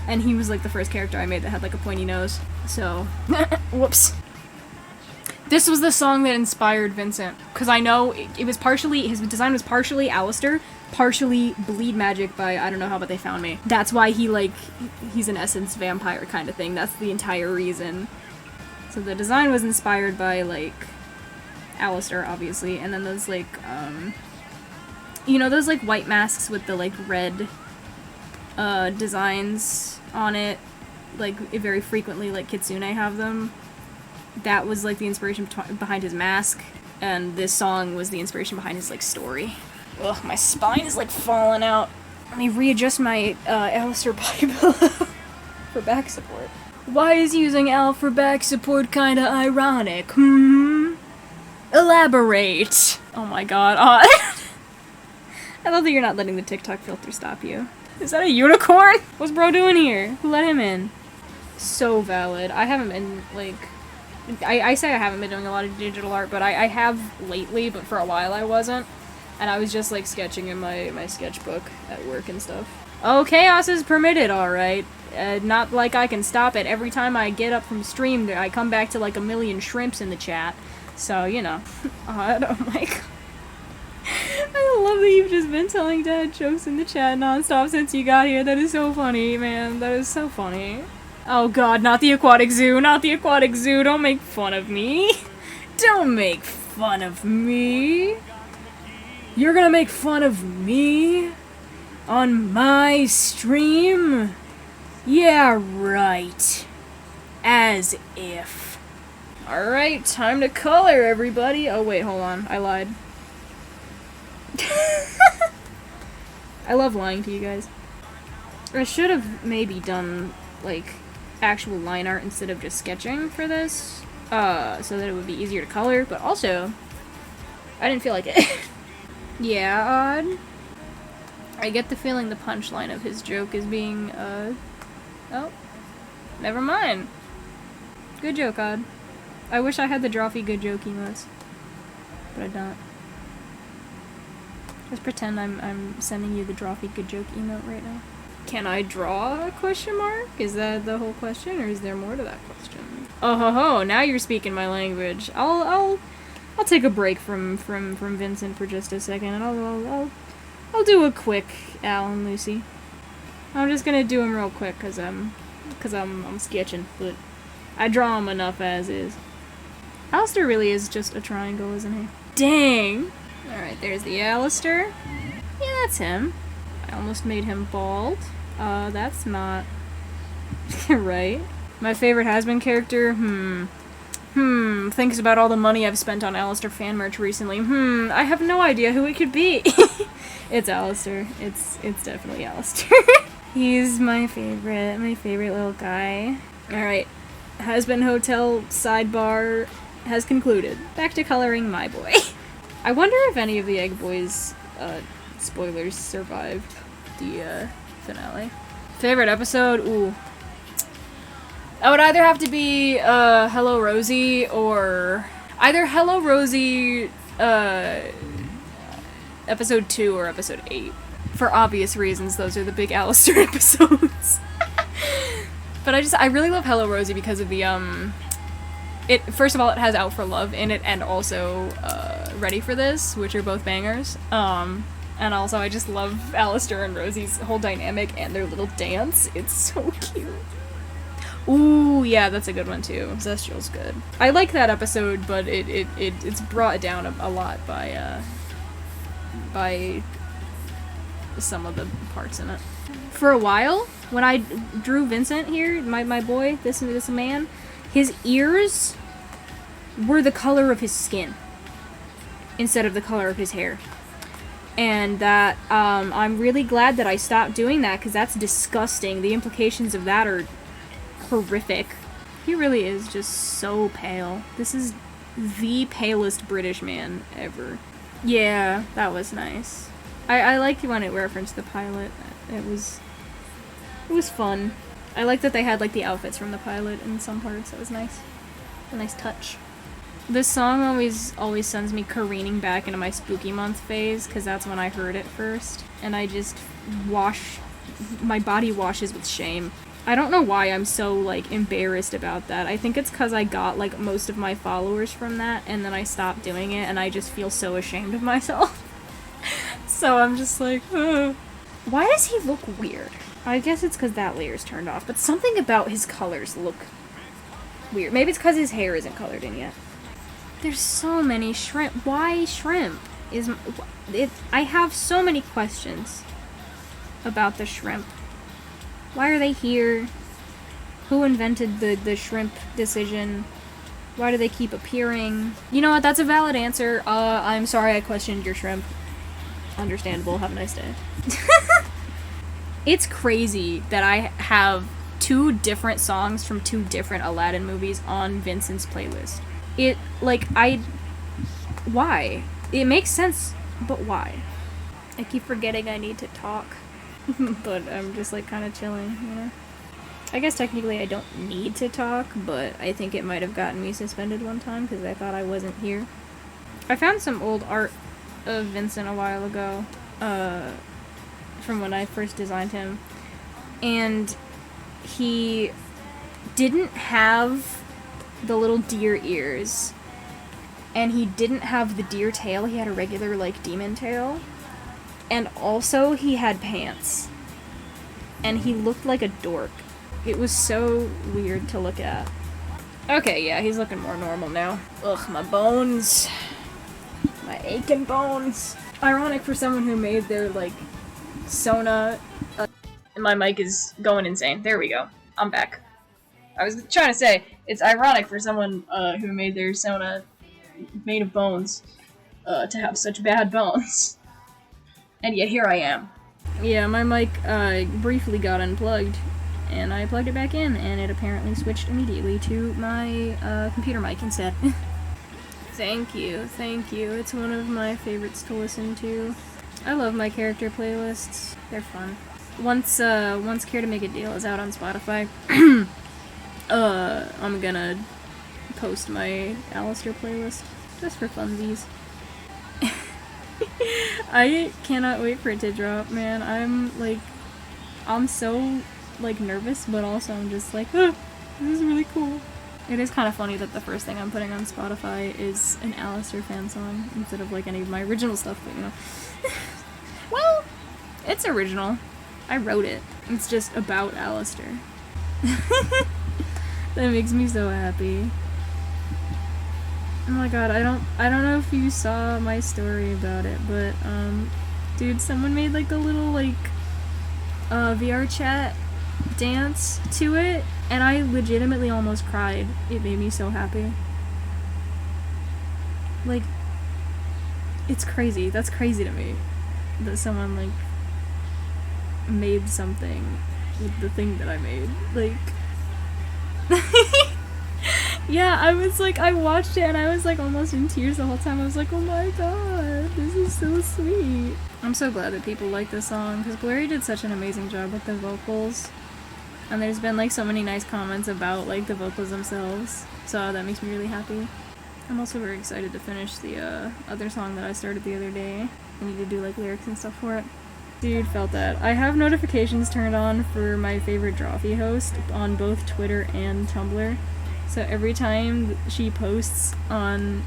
and he was, like, the first character I made that had, like, a pointy nose, so, whoops. This was the song that inspired Vincent, because I know it was partially, his design was partially Alistair, partially Bleed Magic by I don't know how, but they found me. That's why he's an essence vampire kind of thing. That's the entire reason. So the design was inspired by, like, Alistair, obviously, and then those, like, you know, those, like, white masks with the, like, red, designs on it, like, very frequently, like, Kitsune have them. That was, like, the inspiration behind his mask, and this song was the inspiration behind his, like, story. Ugh, my spine is, like, falling out. Let me readjust my, Alistair body pillow for back support. Why is using Al for back support kinda ironic, Elaborate! Oh my god, I love that you're not letting the TikTok filter stop you. Is that a unicorn? What's bro doing here? Who let him in? So valid. I haven't been, like... I say I haven't been doing a lot of digital art, but I have lately, but for a while I wasn't. And I was just, like, sketching in my sketchbook at work and stuff. Oh, chaos is permitted, alright. Not like I can stop it. Every time I get up from stream, I come back to, like, 1,000,000 shrimps in the chat. So, you know. Odd. Oh my god. I love that you've just been telling dad jokes in the chat nonstop since you got here. That is so funny, man. That is so funny. Oh god, not the aquatic zoo, not the aquatic zoo. Don't make fun of me. Don't make fun of me. You're gonna make fun of me? On my stream? Yeah, right. As if. Alright, time to color, everybody. Oh wait, hold on. I lied. I love lying to you guys. I should have maybe done, like, actual line art instead of just sketching for this, so that it would be easier to color, but also, I didn't feel like it. Yeah, odd. I get the feeling the punchline of his joke is being, oh. Never mind. Good joke, Odd. I wish I had the Drawfee good joke emotes. But I don't. Just pretend I'm sending you the Drawfee good joke emote right now. Can I draw a question mark? Is that the whole question, or is there more to that question? Oh ho ho, now you're speaking my language. I'll take a break from Vincent for just a second, and I'll do a quick Al and Lucy. I'm just gonna do him real quick, cause I'm sketching, but I draw him enough as is. Alistair really is just a triangle, isn't he? Dang! Alright, there's the Alistair. Yeah, that's him. I almost made him bald. That's not right. My favorite has-been character? Thinks about all the money I've spent on Alistair fan merch recently. I have no idea who it could be. It's Alistair. It's definitely Alistair. He's my favorite little guy. Alright. Has-been hotel sidebar has concluded. Back to coloring my boy. I wonder if any of the Egg Boys, spoilers survived the, finale. Favorite episode? Ooh. I would either have to be, Hello Rosie, or either Hello Rosie, episode 2 or episode 8. For obvious reasons, those are the big Alistair episodes. But I really love Hello Rosie because of the, first of all, it has Out for Love in it, and also, Ready for This, which are both bangers. And also I just love Alistair and Rosie's whole dynamic and their little dance. It's so cute. Ooh, yeah, that's a good one too. Zestial's good. I like that episode, but it's brought down a lot by some of the parts in it. For a while, when I drew Vincent here, my boy, this man, his ears were the color of his skin instead of the color of his hair. And that, I'm really glad that I stopped doing that, because that's disgusting. The implications of that are horrific. He really is just so pale. This is the palest British man ever. Yeah, that was nice. I liked when it referenced the pilot. It was fun. I like that they had, like, the outfits from the pilot in some parts. That was nice. A nice touch. This song always sends me careening back into my spooky month phase, because that's when I heard it first. And I just my body washes with shame. I don't know why I'm so, like, embarrassed about that. I think it's because I got, like, most of my followers from that, and then I stopped doing it, and I just feel so ashamed of myself. So I'm just like, ugh. Why does he look weird? I guess it's because that layer's turned off, but something about his colors look weird. Maybe it's because his hair isn't colored in yet. There's so many shrimp. Why shrimp? I have so many questions about the shrimp. Why are they here? Who invented the shrimp decision? Why do they keep appearing? You know what? That's a valid answer. I'm sorry I questioned your shrimp. Understandable. Have a nice day. It's crazy that I have 2 different songs from 2 different Aladdin movies on Vincent's playlist. Why? It makes sense, but why? I keep forgetting I need to talk. But I'm just, like, kind of chilling, you know? I guess technically I don't need to talk, but I think it might have gotten me suspended one time because I thought I wasn't here. I found some old art of Vincent a while ago, from when I first designed him, and he didn't have the little deer ears, and he didn't have the deer tail. He had a regular, like, demon tail, and also he had pants, and he looked like a dork. It was so weird to look at. Okay, yeah, he's looking more normal now. Ugh, my bones. My aching bones. Ironic for someone who made their, like, Sona... my mic is going insane. There we go. I'm back. I was trying to say, it's ironic for someone who made their Sona made of bones to have such bad bones. And yet here I am. Yeah, my mic briefly got unplugged, and I plugged it back in, and it apparently switched immediately to my computer mic instead. Thank you, thank you. It's one of my favorites to listen to. I love my character playlists. They're fun. Once Care to Make a Deal is out on Spotify, I'm gonna post my Alistair playlist just for funsies. I cannot wait for it to drop, man. I'm so like nervous, but also I'm just like, oh, this is really cool. It is kind of funny that the first thing I'm putting on Spotify is an Alistair fan song instead of like any of my original stuff, but you know. Well, it's original. I wrote it. It's just about Alistair. That makes me so happy. Oh my god, I don't know if you saw my story about it, but dude, someone made like a little like VR chat dance to it, and I legitimately almost cried. It made me so happy. Like, it's crazy. That's crazy to me that someone like made something with the thing that I made. Like, yeah, I was like, I watched it and I was like almost in tears the whole time. I was like, oh my god, this is so sweet. I'm so glad that people like this song, because Blurry did such an amazing job with the vocals. And there's been like so many nice comments about like the vocals themselves, so that makes me really happy. I'm also very excited to finish the other song that I started the other day. I need to do like lyrics and stuff for it. Dude, felt that. I have notifications turned on for my favorite Drawfee host on both Twitter and Tumblr. So every time she posts on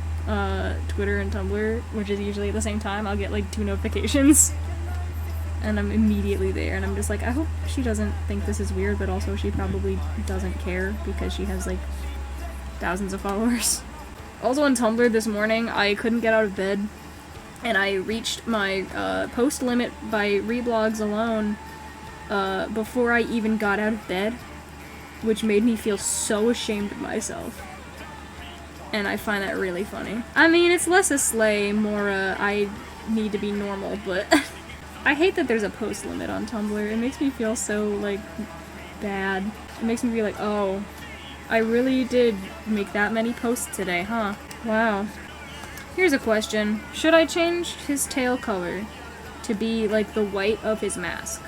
Twitter and Tumblr, which is usually at the same time, I'll get like 2 notifications. And I'm immediately there, and I'm just like, I hope she doesn't think this is weird, but also she probably doesn't care because she has like thousands of followers. Also on Tumblr this morning, I couldn't get out of bed, and I reached my post limit by reblogs alone before I even got out of bed, which made me feel so ashamed of myself. And I find that really funny. I mean, it's less a slay, more I need to be normal, but I hate that there's a post limit on Tumblr. It makes me feel so, like, bad. It makes me be like, oh, I really did make that many posts today, huh? Wow. Here's a question. Should I change his tail color to be, like, the white of his mask?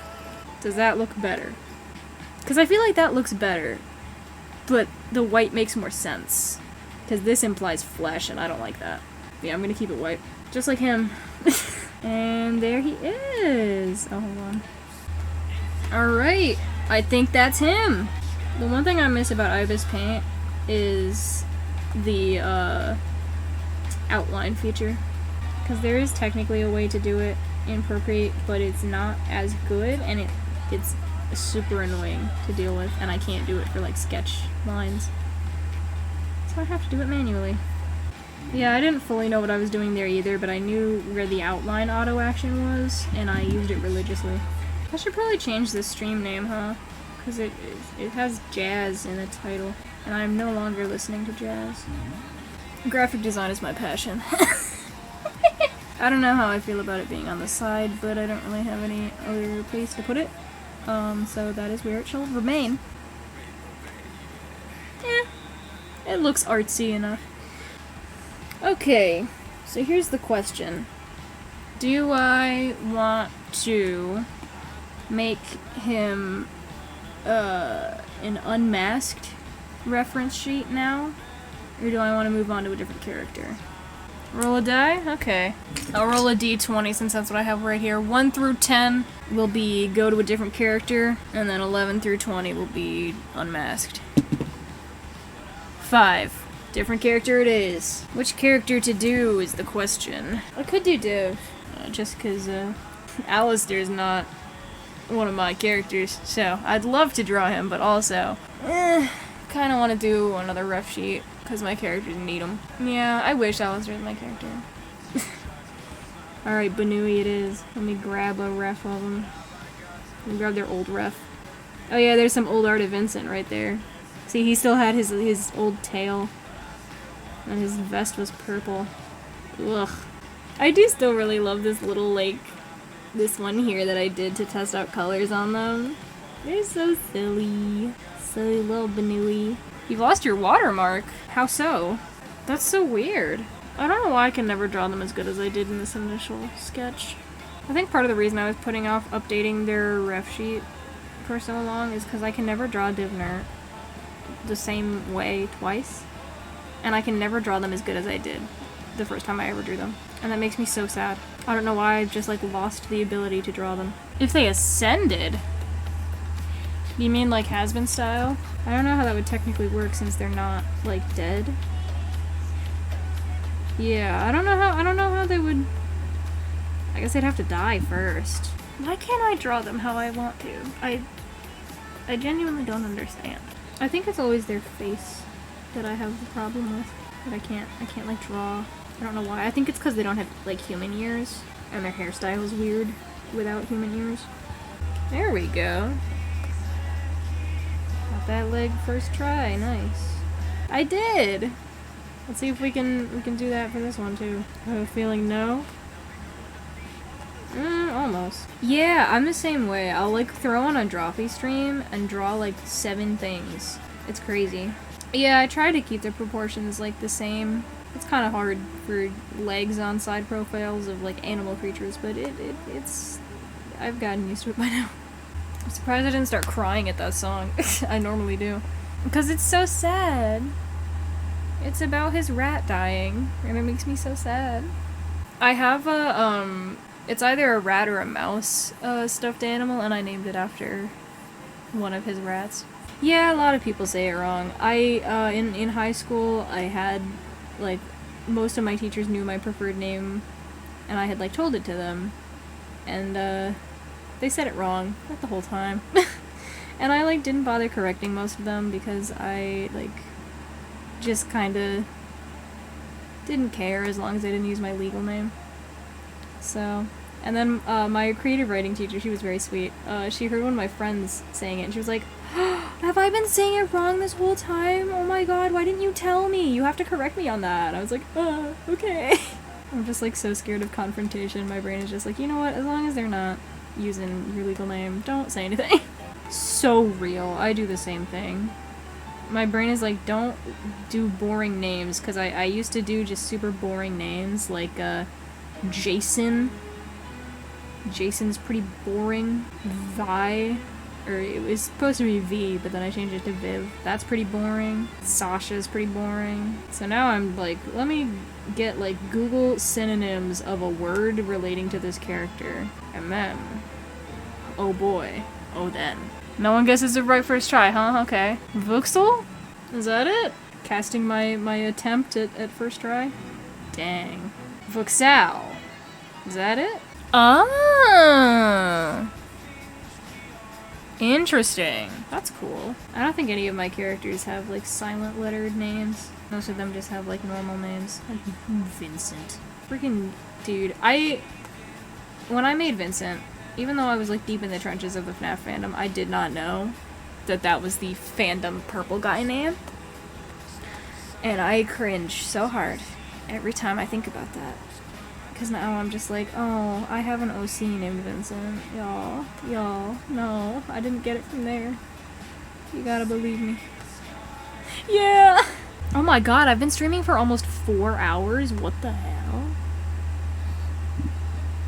Does that look better? Because I feel like that looks better, but the white makes more sense. Because this implies flesh, and I don't like that. Yeah, I'm gonna keep it white. Just like him. And there he is. Oh, hold on. Alright, I think that's him. The one thing I miss about Ibis Paint is the outline feature. Because there is technically a way to do it in Procreate, but it's not as good, and it's super annoying to deal with, and I can't do it for like sketch lines. So I have to do it manually. Yeah, I didn't fully know what I was doing there either, but I knew where the outline auto action was, and I used it religiously. I should probably change this stream name, huh? Because it has jazz in the title, and I'm no longer listening to jazz. Graphic design is my passion. I don't know how I feel about it being on the side, but I don't really have any other place to put it. So that is where it shall remain. It looks artsy enough. Okay, so here's the question. Do I want to make him an unmasked reference sheet now? Or do I want to move on to a different character? Roll a die? Okay. I'll roll a d20 since that's what I have right here. 1 through 10 will be go to a different character, and then 11 through 20 will be unmasked. 5. Different character it is. Which character to do is the question. I could do Div, just because Alistair's not one of my characters, so I'd love to draw him, but also, kind of want to do another ref sheet, because my characters need them. Yeah, I wish Alistair was my character. Alright, Banui it is. Let me grab a ref of them. Let me grab their old ref. Oh yeah, there's some old art of Vincent right there. See, he still had his old tail. And his vest was purple. Ugh. I do still really love this little, like, this one here that I did to test out colors on them. They're so silly. Silly little Banui. You've lost your watermark. How so? That's so weird. I don't know why I can never draw them as good as I did in this initial sketch. I think part of the reason I was putting off updating their ref sheet for so long is because I can never draw Divner the same way twice. And I can never draw them as good as I did the first time I ever drew them. And that makes me so sad. I don't know why I've just like lost the ability to draw them. If they ascended? You mean like has-been style? I don't know how that would technically work since they're not like dead. Yeah, I don't know how they would. I guess they'd have to die first. Why can't I draw them how I want to? I genuinely don't understand. I think it's always their face that I have the problem with. That I can't like draw. I don't know why. I think it's because they don't have like human ears and their hairstyle is weird without human ears. There we go. Got that leg first try. Nice. I did. Let's see if we can do that for this one too. I have a feeling no. Almost. Yeah, I'm the same way. I'll like throw on a drawfee stream and draw like 7 things. It's crazy. Yeah, I try to keep the proportions like the same. It's kind of hard for legs on side profiles of like animal creatures, but it's I've gotten used to it by now. I'm surprised I didn't start crying at that song. I normally do. Because it's so sad. It's about his rat dying, and it makes me so sad. I have a, it's either a rat or a mouse stuffed animal, and I named it after one of his rats. Yeah, a lot of people say it wrong. In high school, I had, like, most of my teachers knew my preferred name, and I had, like, told it to them. And, they said it wrong, like, the whole time. And I, like, didn't bother correcting most of them because I, like, just kinda didn't care as long as I didn't use my legal name. So, and then my creative writing teacher, she was very sweet. She heard one of my friends saying it and she was like, have I been saying it wrong this whole time? Oh my god, why didn't you tell me? You have to correct me on that. I was like, okay. I'm just like so scared of confrontation. My brain is just like, you know what, as long as they're not using your legal name, don't say anything. So real. I do the same thing. My brain is like, don't do boring names, because I used to do just super boring names, like, Jason. Jason's pretty boring. Vi, or it was supposed to be V, but then I changed it to Viv. That's pretty boring. Sasha's pretty boring. So now I'm like, let me get, like, Google synonyms of a word relating to this character. And then, oh boy, oh then. No one guesses it right first try, huh? Okay. Vuxel? Is that it? Casting my attempt at first try? Dang. Vuxal. Is that it? Ah! Interesting. That's cool. I don't think any of my characters have, like, silent lettered names. Most of them just have, like, normal names. Like Vincent. Freaking dude. When I made Vincent, even though I was, like, deep in the trenches of the FNAF fandom, I did not know that that was the fandom purple guy name. And I cringe so hard every time I think about that. Because now I'm just like, oh, I have an OC named Vincent. Y'all, no, I didn't get it from there. You gotta believe me. Yeah! Oh my god, I've been streaming for almost 4 hours? What the hell?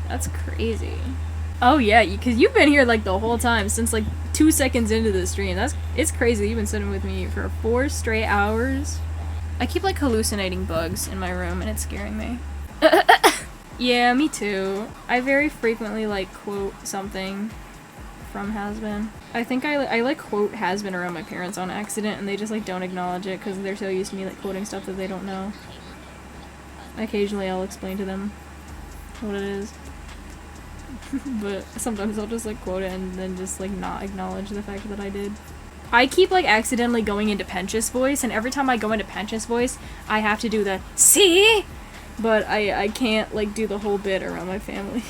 That's crazy. Oh yeah, because you've been here like the whole time, since like 2 seconds into the stream. It's crazy that you've been sitting with me for 4 straight hours. I keep like hallucinating bugs in my room and it's scaring me. Yeah, me too. I very frequently like quote something from Has-Been. I think I like quote Has-Been around my parents on accident and they just like don't acknowledge it because they're so used to me like quoting stuff that they don't know. Occasionally I'll explain to them what it is. But sometimes I'll just like quote it and then just like not acknowledge the fact that I did. I keep like accidentally going into Pench's voice, and every time I go into Pench's voice, I have to do the see, but I can't like do the whole bit around my family.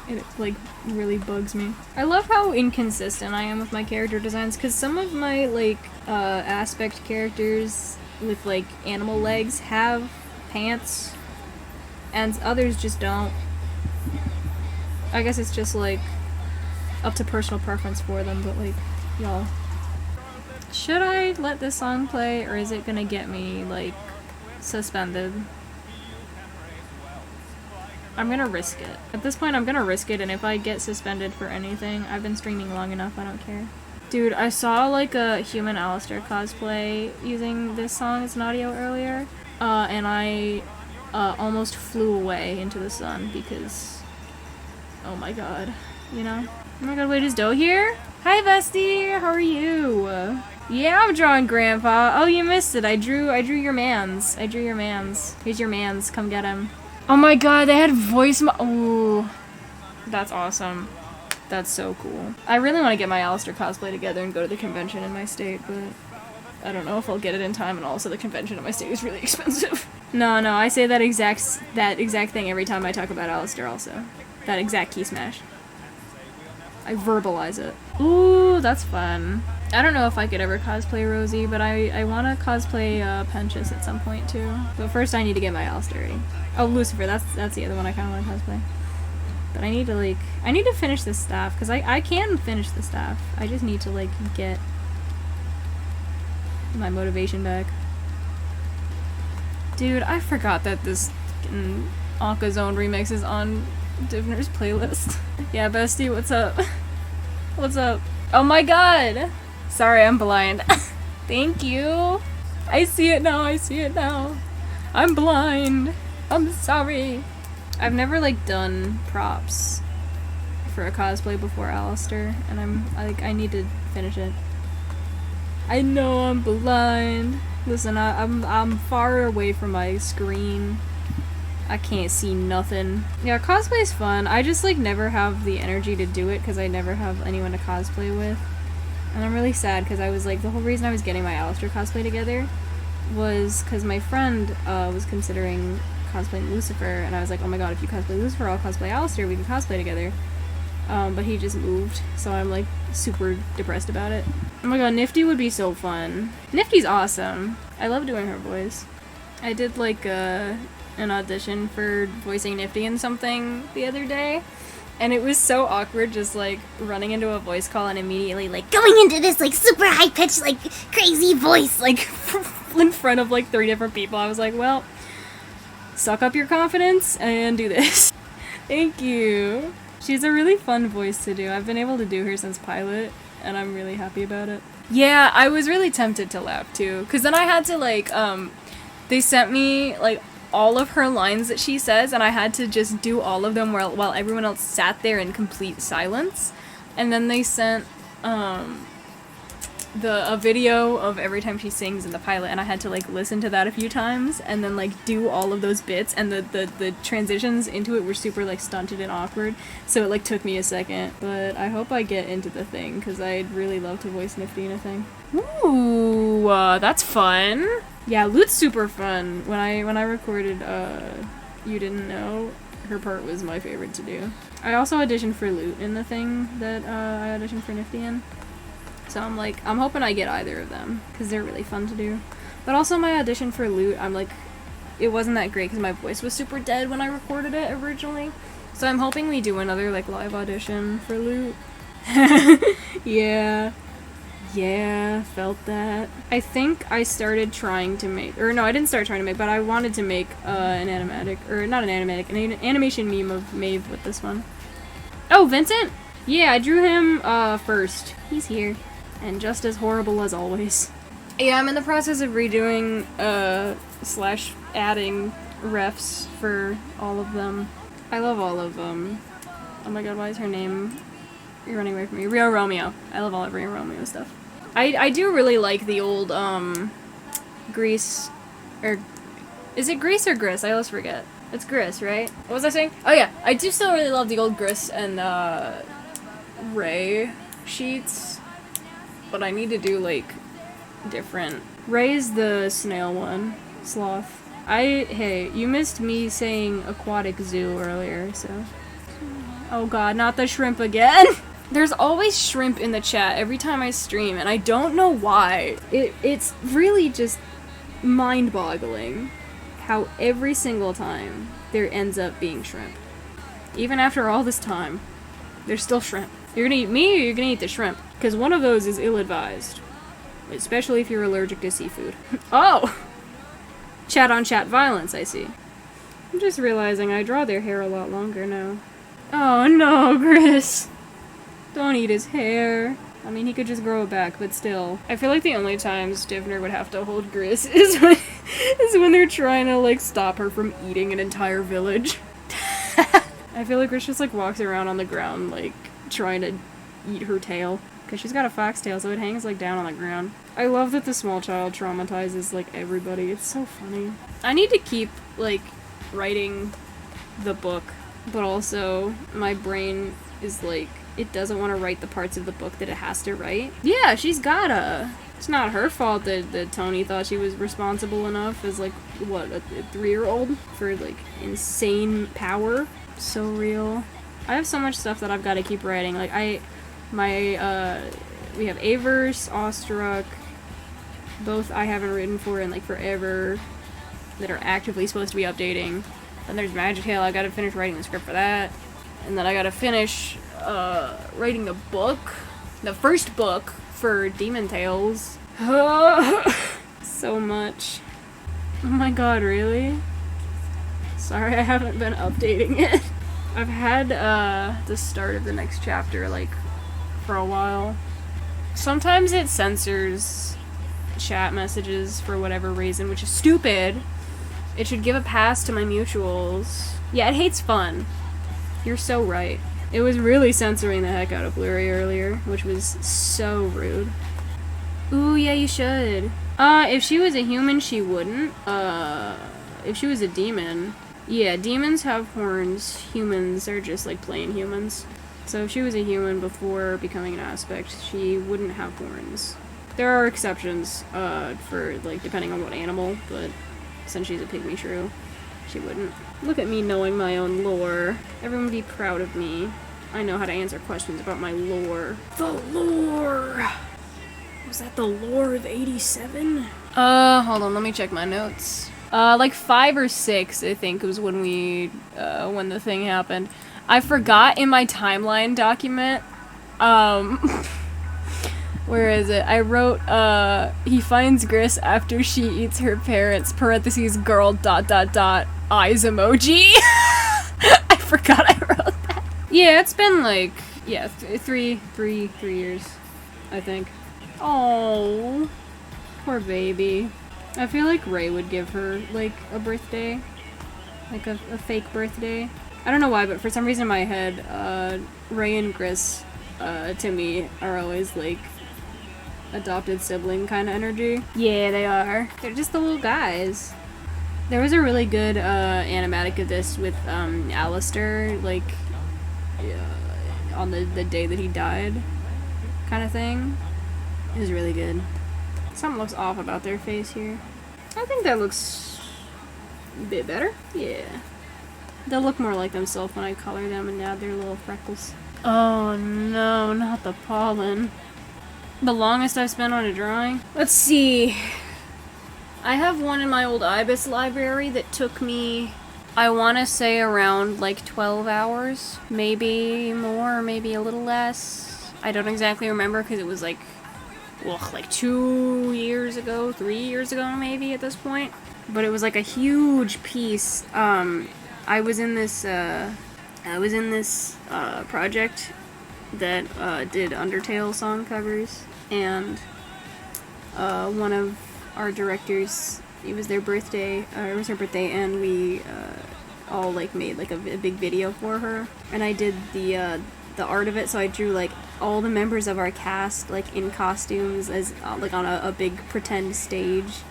It like really bugs me. I love how inconsistent I am with my character designs, because some of my like aspect characters with like animal legs have pants, and others just don't. I guess it's just like up to personal preference for them, but like, y'all. Should I let this song play, or is it gonna get me like suspended? I'm gonna risk it. At this point, I'm gonna risk it, and if I get suspended for anything, I've been streaming long enough, I don't care. Dude, I saw like a human Alistair cosplay using this song as an audio earlier, and I almost flew away into the sun because, oh my god, you know? Oh my god, wait, is Doe here? Hi, Vesty, how are you? Yeah, I'm drawing Grandpa. Oh, you missed it. I drew your mans. I drew your mans. Here's your mans. Come get him. Oh my god, they had voice ooh. That's awesome. That's so cool. I really want to get my Alistair cosplay together and go to the convention in my state, but I don't know if I'll get it in time, and also the convention in my state is really expensive. No, I say that exact thing every time I talk about Alistair also. That exact key smash. I verbalize it. Ooh, that's fun. I don't know if I could ever cosplay Rosie, but I want to cosplay Penchus at some point too. But first I need to get my Alistair ready. Oh, Lucifer, that's the other one I kind of want to cosplay. But I need to finish this staff, because I can finish the staff. I just need to, like, get my motivation back. Dude, I forgot that this Anka Zone remix is on Divner's playlist. Yeah, bestie, what's up? What's up? Oh my god! Sorry, I'm blind. Thank you! I see it now, I see it now. I'm blind. I'm sorry. I've never, like, done props for a cosplay before Alistair, and I need to finish it. I know I'm blind. Listen, I'm far away from my screen. I can't see nothing. Yeah, cosplay's fun. I just, like, never have the energy to do it because I never have anyone to cosplay with. And I'm really sad because I was, like, the whole reason I was getting my Alistair cosplay together was because my friend was considering cosplaying Lucifer, and I was like, oh my god, if you cosplay Lucifer, I'll cosplay Alistair, we can cosplay together. But he just moved, so I'm, like, super depressed about it. Oh my god, Nifty would be so fun. Nifty's awesome. I love doing her voice. I did, like, an audition for voicing Nifty in something the other day, and it was so awkward just, like, running into a voice call and immediately, like, going into this, like, super high-pitched, like, crazy voice, like, in front of, like, 3 different people. I was like, well, suck up your confidence and do this. Thank you. She's a really fun voice to do. I've been able to do her since pilot, and I'm really happy about it. Yeah, I was really tempted to laugh too, because then I had to, like, they sent me, like, all of her lines that she says, and I had to just do all of them while everyone else sat there in complete silence. And then they sent a video of every time she sings in the pilot, and I had to, like, listen to that a few times and then, like, do all of those bits, and the transitions into it were super, like, stunted and awkward, so it, like, took me a second. But I hope I get into the thing, because I'd really love to voice Nifty in a thing. Ooh, that's fun. Yeah, Lute's super fun. When I recorded You Didn't Know, her part was my favorite to do. I also auditioned for Lute in the thing that I auditioned for Nifty in. So I'm hoping I get either of them, because they're really fun to do. But also my audition for Lute, it wasn't that great because my voice was super dead when I recorded it originally. So I'm hoping we do another, like, live audition for Lute. Yeah, felt that. I think I started trying to make, or no, I didn't start trying to make, but I wanted to make an animation meme of Maeve with this one. Oh, Vincent? Yeah, I drew him first. He's here. And just as horrible as always. Yeah, I'm in the process of redoing, / adding refs for all of them. I love all of them. Oh my god, why is her name running away from me? Rio Romeo. I love all of Rio Romeo stuff. I do really like the old, Grease, or, is it Grease or Gris? I always forget. It's Gris, right? What was I saying? Oh yeah, I do still really love the old Gris and, Ray sheets, but I need to do, like, different. Ray's the snail one. Sloth. Hey, you missed me saying aquatic zoo earlier, so. Oh god, not the shrimp again! There's always shrimp in the chat every time I stream, and I don't know why. It's really just mind-boggling how every single time there ends up being shrimp. Even after all this time, there's still shrimp. You're gonna eat me, or you're gonna eat the shrimp? Because one of those is ill-advised. Especially if you're allergic to seafood. Oh! Chat on chat violence, I see. I'm just realizing I draw their hair a lot longer now. Oh no, Chris! Don't eat his hair. I mean, he could just grow it back, but still. I feel like the only times Divner would have to hold Gris is when they're trying to, like, stop her from eating an entire village. I feel like Gris just, like, walks around on the ground, like, trying to eat her tail. Because she's got a foxtail, so it hangs, like, down on the ground. I love that the small child traumatizes, like, everybody. It's so funny. I need to keep, like, writing the book, but also my brain is, like, it doesn't want to write the parts of the book that it has to write. Yeah, she's gotta. It's not her fault that Tony thought she was responsible enough as, like, what, a 3-year-old for, like, insane power. So real. I have so much stuff that I've got to keep writing. Like, we have Avers, Osteruk, both I haven't written for in, like, forever, that are actively supposed to be updating. Then there's Magic Tale, I gotta finish writing the script for that. And then I gotta finish writing the book, the first book for Demon Tales. So much. Oh my god, really? Sorry, I haven't been updating it. I've had the start of the next chapter, like, for a while. Sometimes it censors chat messages for whatever reason, which is stupid. It should give a pass to my mutuals. Yeah, it hates fun. You're so right. It was really censoring the heck out of Blurry earlier, which was so rude. Ooh, yeah, you should. If she was a human, she wouldn't. If she was a demon... Yeah, demons have horns. Humans are just, like, plain humans. So if she was a human before becoming an aspect, she wouldn't have horns. There are exceptions, for, like, depending on what animal, but since she's a pygmy shrew, she wouldn't. Look at me knowing my own lore. Everyone would be proud of me. I know how to answer questions about my lore. The lore! Was that the lore of 87? Hold on, let me check my notes. Like 5 or 6, I think, was when when the thing happened. I forgot in my timeline document, where is it? I wrote, he finds Gris after she eats her parents, parentheses, girl, ... eyes emoji. I forgot I wrote that. Yeah, it's been like, yeah, 3 years, I think. Oh, poor baby. I feel like Ray would give her, like, a birthday. Like a fake birthday. I don't know why, but for some reason in my head, Ray and Gris, to me, are always, like, adopted sibling kind of energy. Yeah, they are. They're just the little guys. There was a really good animatic of this with Alistair, like, on the day that he died, kind of thing. It was really good. Something looks off about their face here. I think that looks a bit better. Yeah. They'll look more like themselves when I color them and add their little freckles. Oh no, not the pollen. The longest I've spent on a drawing? Let's see. I have one in my old Ibis library that took me, I want to say, around like 12 hours. Maybe more, maybe a little less. I don't exactly remember because it was like, well, like 2 years ago, 3 years ago maybe at this point. But it was like a huge piece. I was in this project that did Undertale song covers, and one of our directors, it was their birthday, it was her birthday, and we all like made like a big video for her, and I did the art of it, so I drew like all the members of our cast like in costumes as like on a big pretend stage,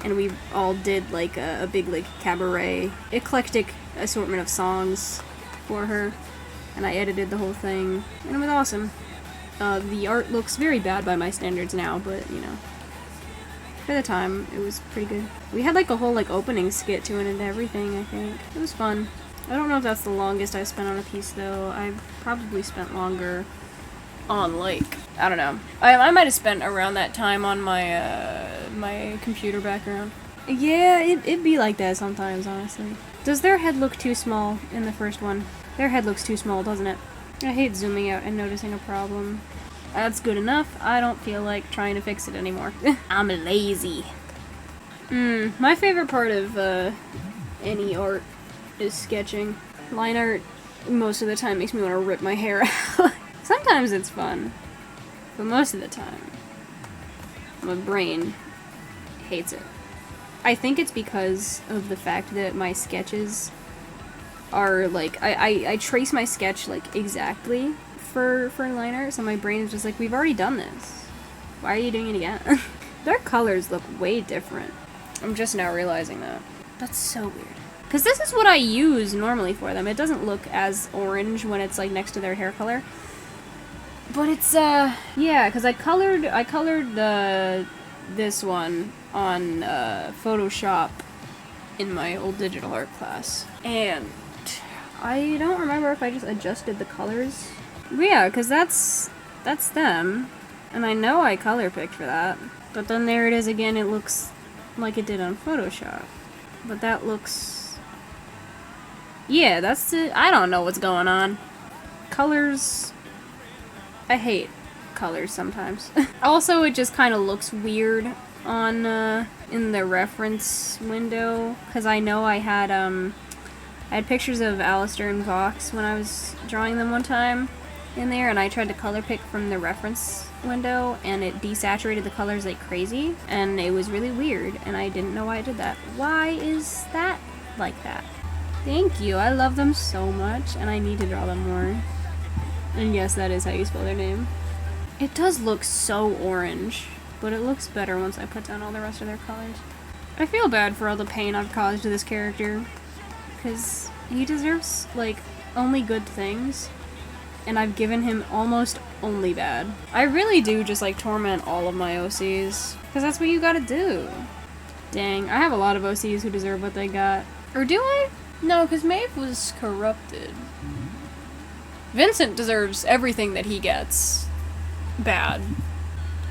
and we all did like a big like cabaret eclectic assortment of songs for her, and I edited the whole thing, and it was awesome. The art looks very bad by my standards now, but you know, for the time it was pretty good. We had like a whole like opening skit to it and everything. I think it was fun. I don't know if that's the longest I've spent on a piece though. I've probably spent longer on like, I don't know. I might have spent around that time on my my computer background. Yeah, it'd be like that sometimes, honestly. Does their head look too small in the first one? Their head looks too small, doesn't it? I hate zooming out and noticing a problem. That's good enough. I don't feel like trying to fix it anymore. I'm lazy. My favorite part of any art is sketching. Line art most of the time makes me want to rip my hair out. Sometimes it's fun, but most of the time, my brain hates it. I think it's because of the fact that my sketches are like, I trace my sketch like exactly for line art, so my brain is just like, we've already done this. Why are you doing it again? Their colors look way different. I'm just now realizing that. That's so weird. Because this is what I use normally for them. It doesn't look as orange when it's like next to their hair color. But it's, yeah, because I colored this one on Photoshop in my old digital art class. And I don't remember if I just adjusted the colors. But yeah, because that's them. And I know I color picked for that. But then there it is again, it looks like it did on Photoshop. But that looks... yeah, that's it. I don't know what's going on. Colors... I hate colors sometimes. Also, it just kind of looks weird on, in the reference window. Because I know I had pictures of Alistair and Vox when I was drawing them one time in there, and I tried to color pick from the reference window, and it desaturated the colors like crazy, and it was really weird, and I didn't know why I did that. Why is that like that? Thank you, I love them so much, and I need to draw them more. And yes, that is how you spell their name. It does look so orange, but it looks better once I put down all the rest of their colors. I feel bad for all the pain I've caused to this character, because he deserves, like, only good things, and I've given him almost only bad. I really do just, like, torment all of my OCs, because that's what you gotta do. Dang, I have a lot of OCs who deserve what they got. Or do I? No, because Maeve was corrupted. Vincent deserves everything that he gets. Bad.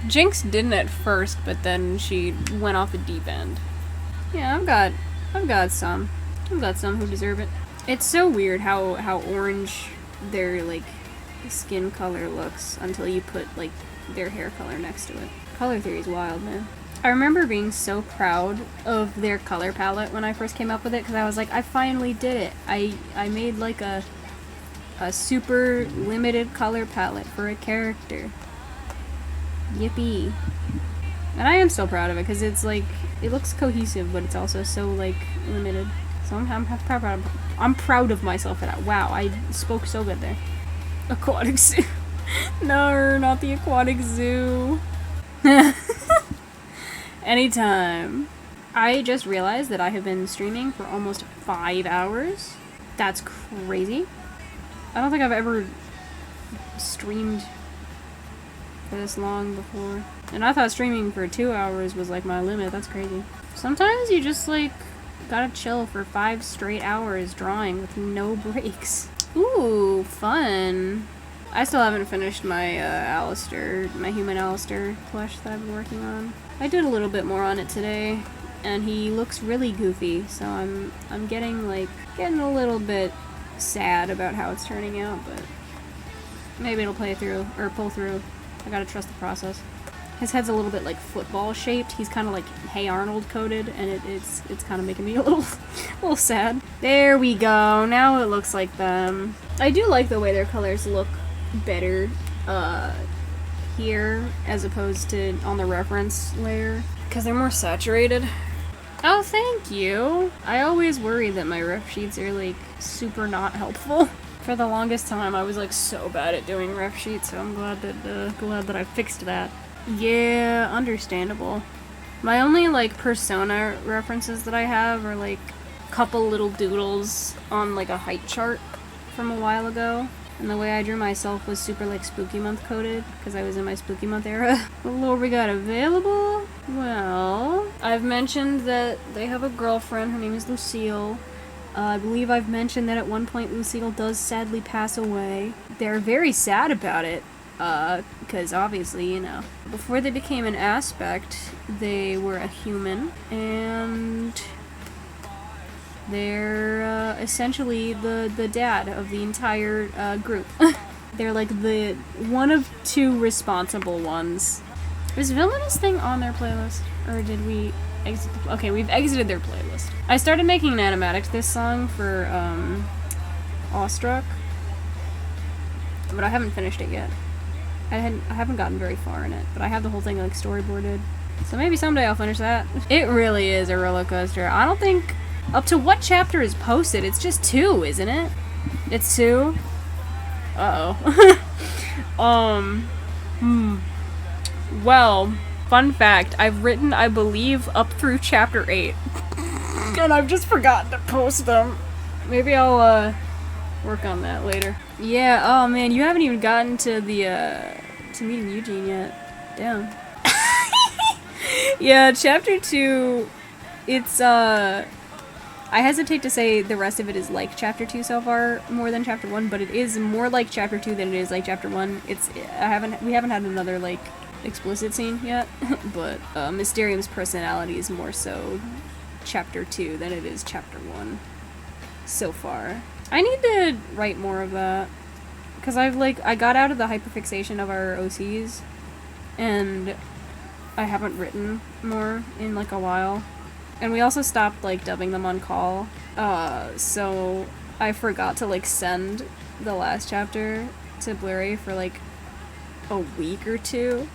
Jinx didn't at first, but then she went off the deep end. Yeah, I've got some who deserve it. It's so weird how orange their, like, skin color looks until you put, like, their hair color next to it. Color theory is wild, man. I remember being so proud of their color palette when I first came up with it, because I was like, I finally did it. I made, like, a super limited color palette for a character. Yippee. And I am so proud of it, because it's, like, it looks cohesive, but it's also so, like, limited. So I'm proud of myself for that. Wow, I spoke so good there. Aquatic zoo. No, not the aquatic zoo. Anytime. I just realized that I have been streaming for almost 5 hours. That's crazy. I don't think I've ever streamed for this long before. And I thought streaming for 2 hours was like my limit. That's crazy. Sometimes you just like gotta chill for 5 straight hours drawing with no breaks. Ooh, fun. I still haven't finished my Alistair, my human Alistair plush that I've been working on. I did a little bit more on it today, and he looks really goofy, so I'm getting a little bit sad about how it's turning out, but maybe it'll play through, or pull through. I gotta trust the process. His head's a little bit like football shaped. He's kind of like Hey Arnold coded, and it's kind of making me a little sad. There we go. Now it looks like them. I do like the way their colors look better here as opposed to on the reference layer, because they're more saturated. Oh, thank you. I always worry that my ref sheets are like super not helpful. For the longest time, I was like so bad at doing ref sheets, so I'm glad that I fixed that. Yeah, understandable. My only like persona references that I have are like a couple little doodles on like a height chart from a while ago. And the way I drew myself was super like spooky month coded, because I was in my spooky month era. What lore we got available? Well, I've mentioned that they have a girlfriend, her name is Lucille. I believe I've mentioned that at one point Lucille does sadly pass away. They're very sad about it, because obviously, you know, before they became an aspect, they were a human, and they're essentially the dad of the entire group. They're like the one of 2 responsible ones. Is Villainous Thing on their playlist? Or did we Okay, we've exited their playlist. I started making an animatic to this song for, Awestruck, but I haven't finished it yet. I haven't gotten very far in it, but I have the whole thing, like, storyboarded. So maybe someday I'll finish that. It really is a roller coaster. I don't think... Up to what chapter is posted? It's just 2, isn't it? It's 2? Uh-oh. Well, fun fact, I've written, I believe, up through chapter 8. And I've just forgotten to post them. Maybe I'll, work on that later. Yeah, oh man, you haven't even gotten to the, to meeting Eugene yet. Damn. Yeah, chapter 2, it's, I hesitate to say the rest of it is like chapter 2 so far, more than chapter 1, but it is more like chapter 2 than it is like chapter 1. We haven't had another, like, explicit scene yet, but, Mysterium's personality is more so chapter 2 than it is chapter 1 so far. I need to write more of that, because I got out of the hyperfixation of our OCs, and I haven't written more in, like, a while. And we also stopped, like, dubbing them on call, so I forgot to, like, send the last chapter to Blu-ray for, like, a week or 2.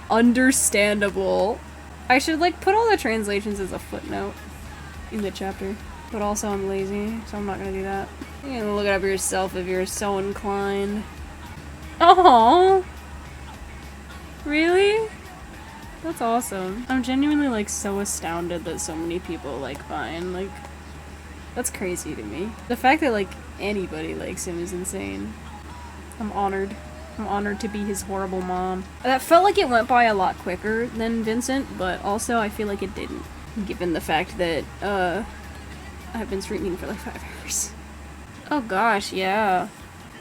Understandable. I should, like, put all the translations as a footnote in the chapter. But also I'm lazy, so I'm not gonna do that. You can look it up yourself if you're so inclined. Oh, really? That's awesome. I'm genuinely, like, so astounded that so many people like Vine. Like, that's crazy to me. The fact that, like, anybody likes him is insane. I'm honored. I'm honored to be his horrible mom. That felt like it went by a lot quicker than Vincent, but also I feel like it didn't. Given the fact that, I've been streaming for, like, 5 hours. Oh gosh, yeah.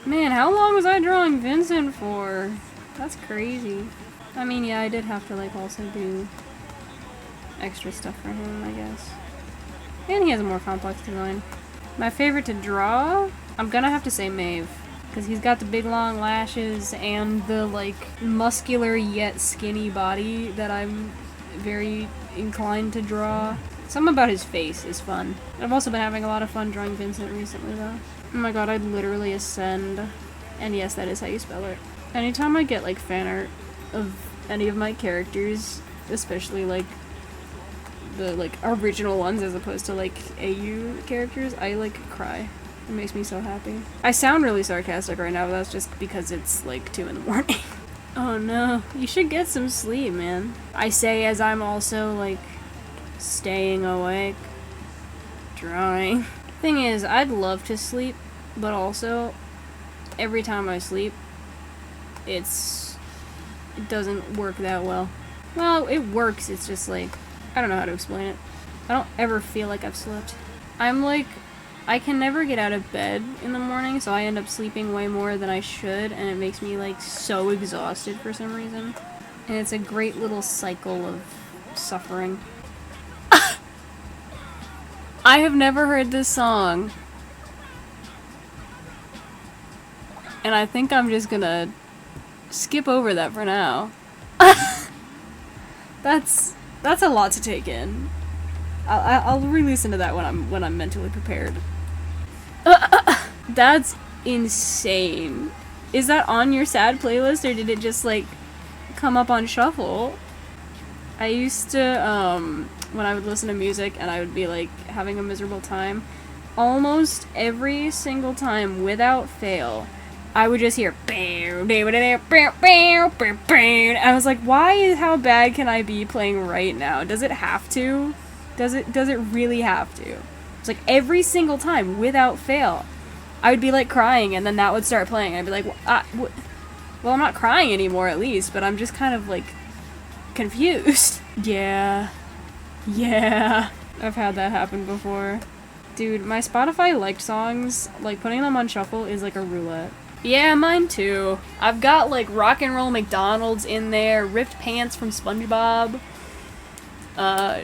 Man, how long was I drawing Vincent for? That's crazy. I mean, yeah, I did have to, like, also do extra stuff for him, I guess. And he has a more complex design. My favorite to draw? I'm gonna have to say Maeve. Because he's got the big long lashes and the, like, muscular yet skinny body that I'm very inclined to draw. Something about his face is fun. I've also been having a lot of fun drawing Vincent recently, though. Oh my god, I'd literally ascend. And yes, that is how you spell it. Anytime I get, like, fan art of any of my characters, especially, like, the, like, original ones as opposed to, like, AU characters, I, like, cry. It makes me so happy. I sound really sarcastic right now, but that's just because it's, like, 2 in the morning. Oh no, you should get some sleep, man. I say as I'm also, like, staying awake, drawing. Thing is, I'd love to sleep, but also, every time I sleep, it doesn't work that well. Well, it works, it's just like, I don't know how to explain it. I don't ever feel like I've slept. I'm like, I can never get out of bed in the morning, so I end up sleeping way more than I should, and it makes me, like, so exhausted for some reason. And it's a great little cycle of suffering. I have never heard this song. And I think I'm just gonna skip over that for now. That's a lot to take in. I'll re-listen to that when I'm mentally prepared. That's insane. Is that on your sad playlist, or did it just, like, come up on shuffle? I used to, when I would listen to music and I would be, like, having a miserable time, almost every single time, without fail, I would just hear I was like, how bad can I be playing right now? Does it have to? Does it really have to? It's like every single time, without fail, I would be, like, crying, and then that would start playing. I'd be like, well, I'm not crying anymore, at least, but I'm just kind of, like, confused. Yeah. I've had that happen before. Dude, my Spotify liked songs, like, putting them on shuffle is like a roulette. Yeah, mine too. I've got, like, Rock and Roll McDonald's in there, Ripped Pants from SpongeBob, a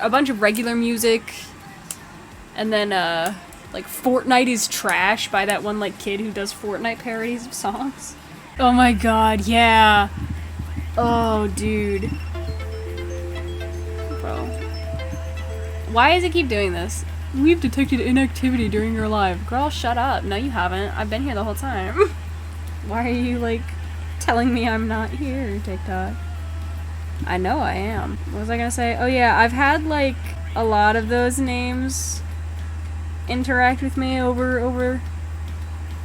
bunch of regular music, and then, like, Fortnite is Trash by that one, like, kid who does Fortnite parodies of songs. Oh my god, yeah. Oh, dude. bro. Why does it keep doing this? We've detected inactivity during your live. Girl, shut up. No, you haven't. I've been here the whole time. Why are you, like, telling me I'm not here, TikTok? I know I am. What was I gonna say? Oh yeah, I've had, like, a lot of those names interact with me over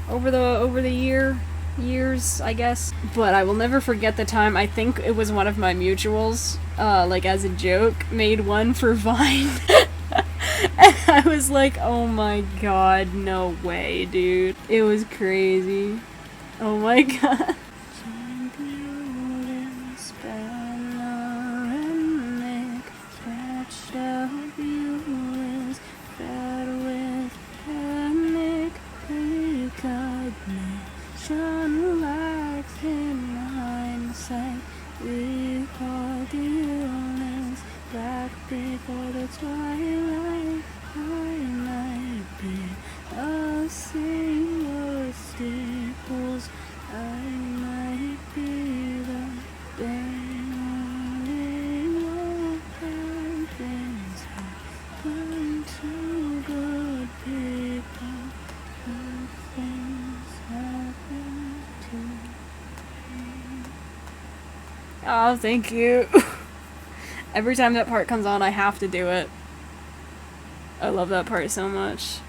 the years, I guess. But I will never forget the time, I think it was one of my mutuals, like as a joke, made one for Vine. And I was like, oh my god, no way, dude. It was crazy. Oh my god. Before the twilight, I might be a single steeples. I might be the only time things happen to good people. Good things happen to me. Oh, thank you. Every time that part comes on, I have to do it. I love that part so much.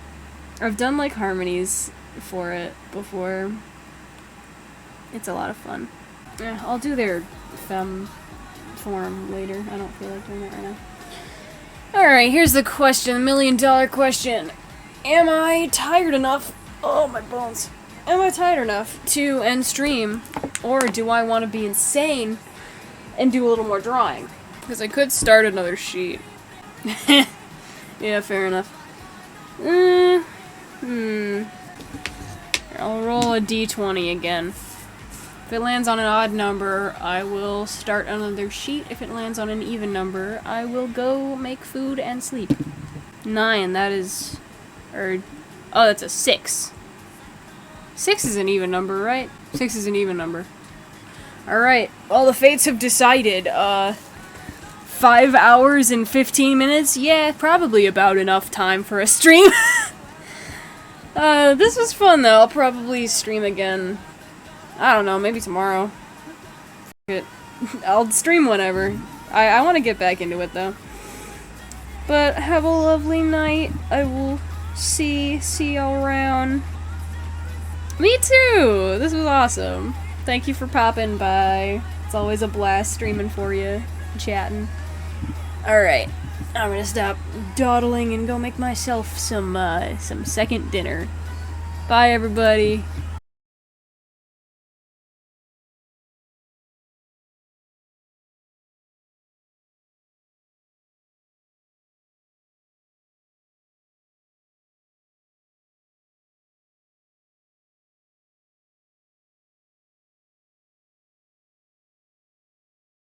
I've done, like, harmonies for it before. It's a lot of fun. Yeah, I'll do their femme form later. I don't feel like doing it right now. Alright, here's the question, the $1,000,000 question. Am I tired enough? Oh, my bones. Am I tired enough to end stream? Or do I want to be insane and do a little more drawing? Because I could start another sheet. Yeah, fair enough. I'll roll a d20 again. If it lands on an odd number, I will start another sheet. If it lands on an even number, I will go make food and sleep. 9, that is... oh, that's a 6. 6 is an even number, right? 6 is an even number. Alright, well, the fates have decided, 5 hours and 15 minutes? Yeah, probably about enough time for a stream. This was fun though. I'll probably stream again. I don't know, maybe tomorrow. I'll stream whenever. I want to get back into it though. But have a lovely night. I will see y'all around. Me too! This was awesome. Thank you for popping by. It's always a blast streaming for you, chatting. Alright, I'm gonna stop dawdling and go make myself some second dinner. Bye, everybody.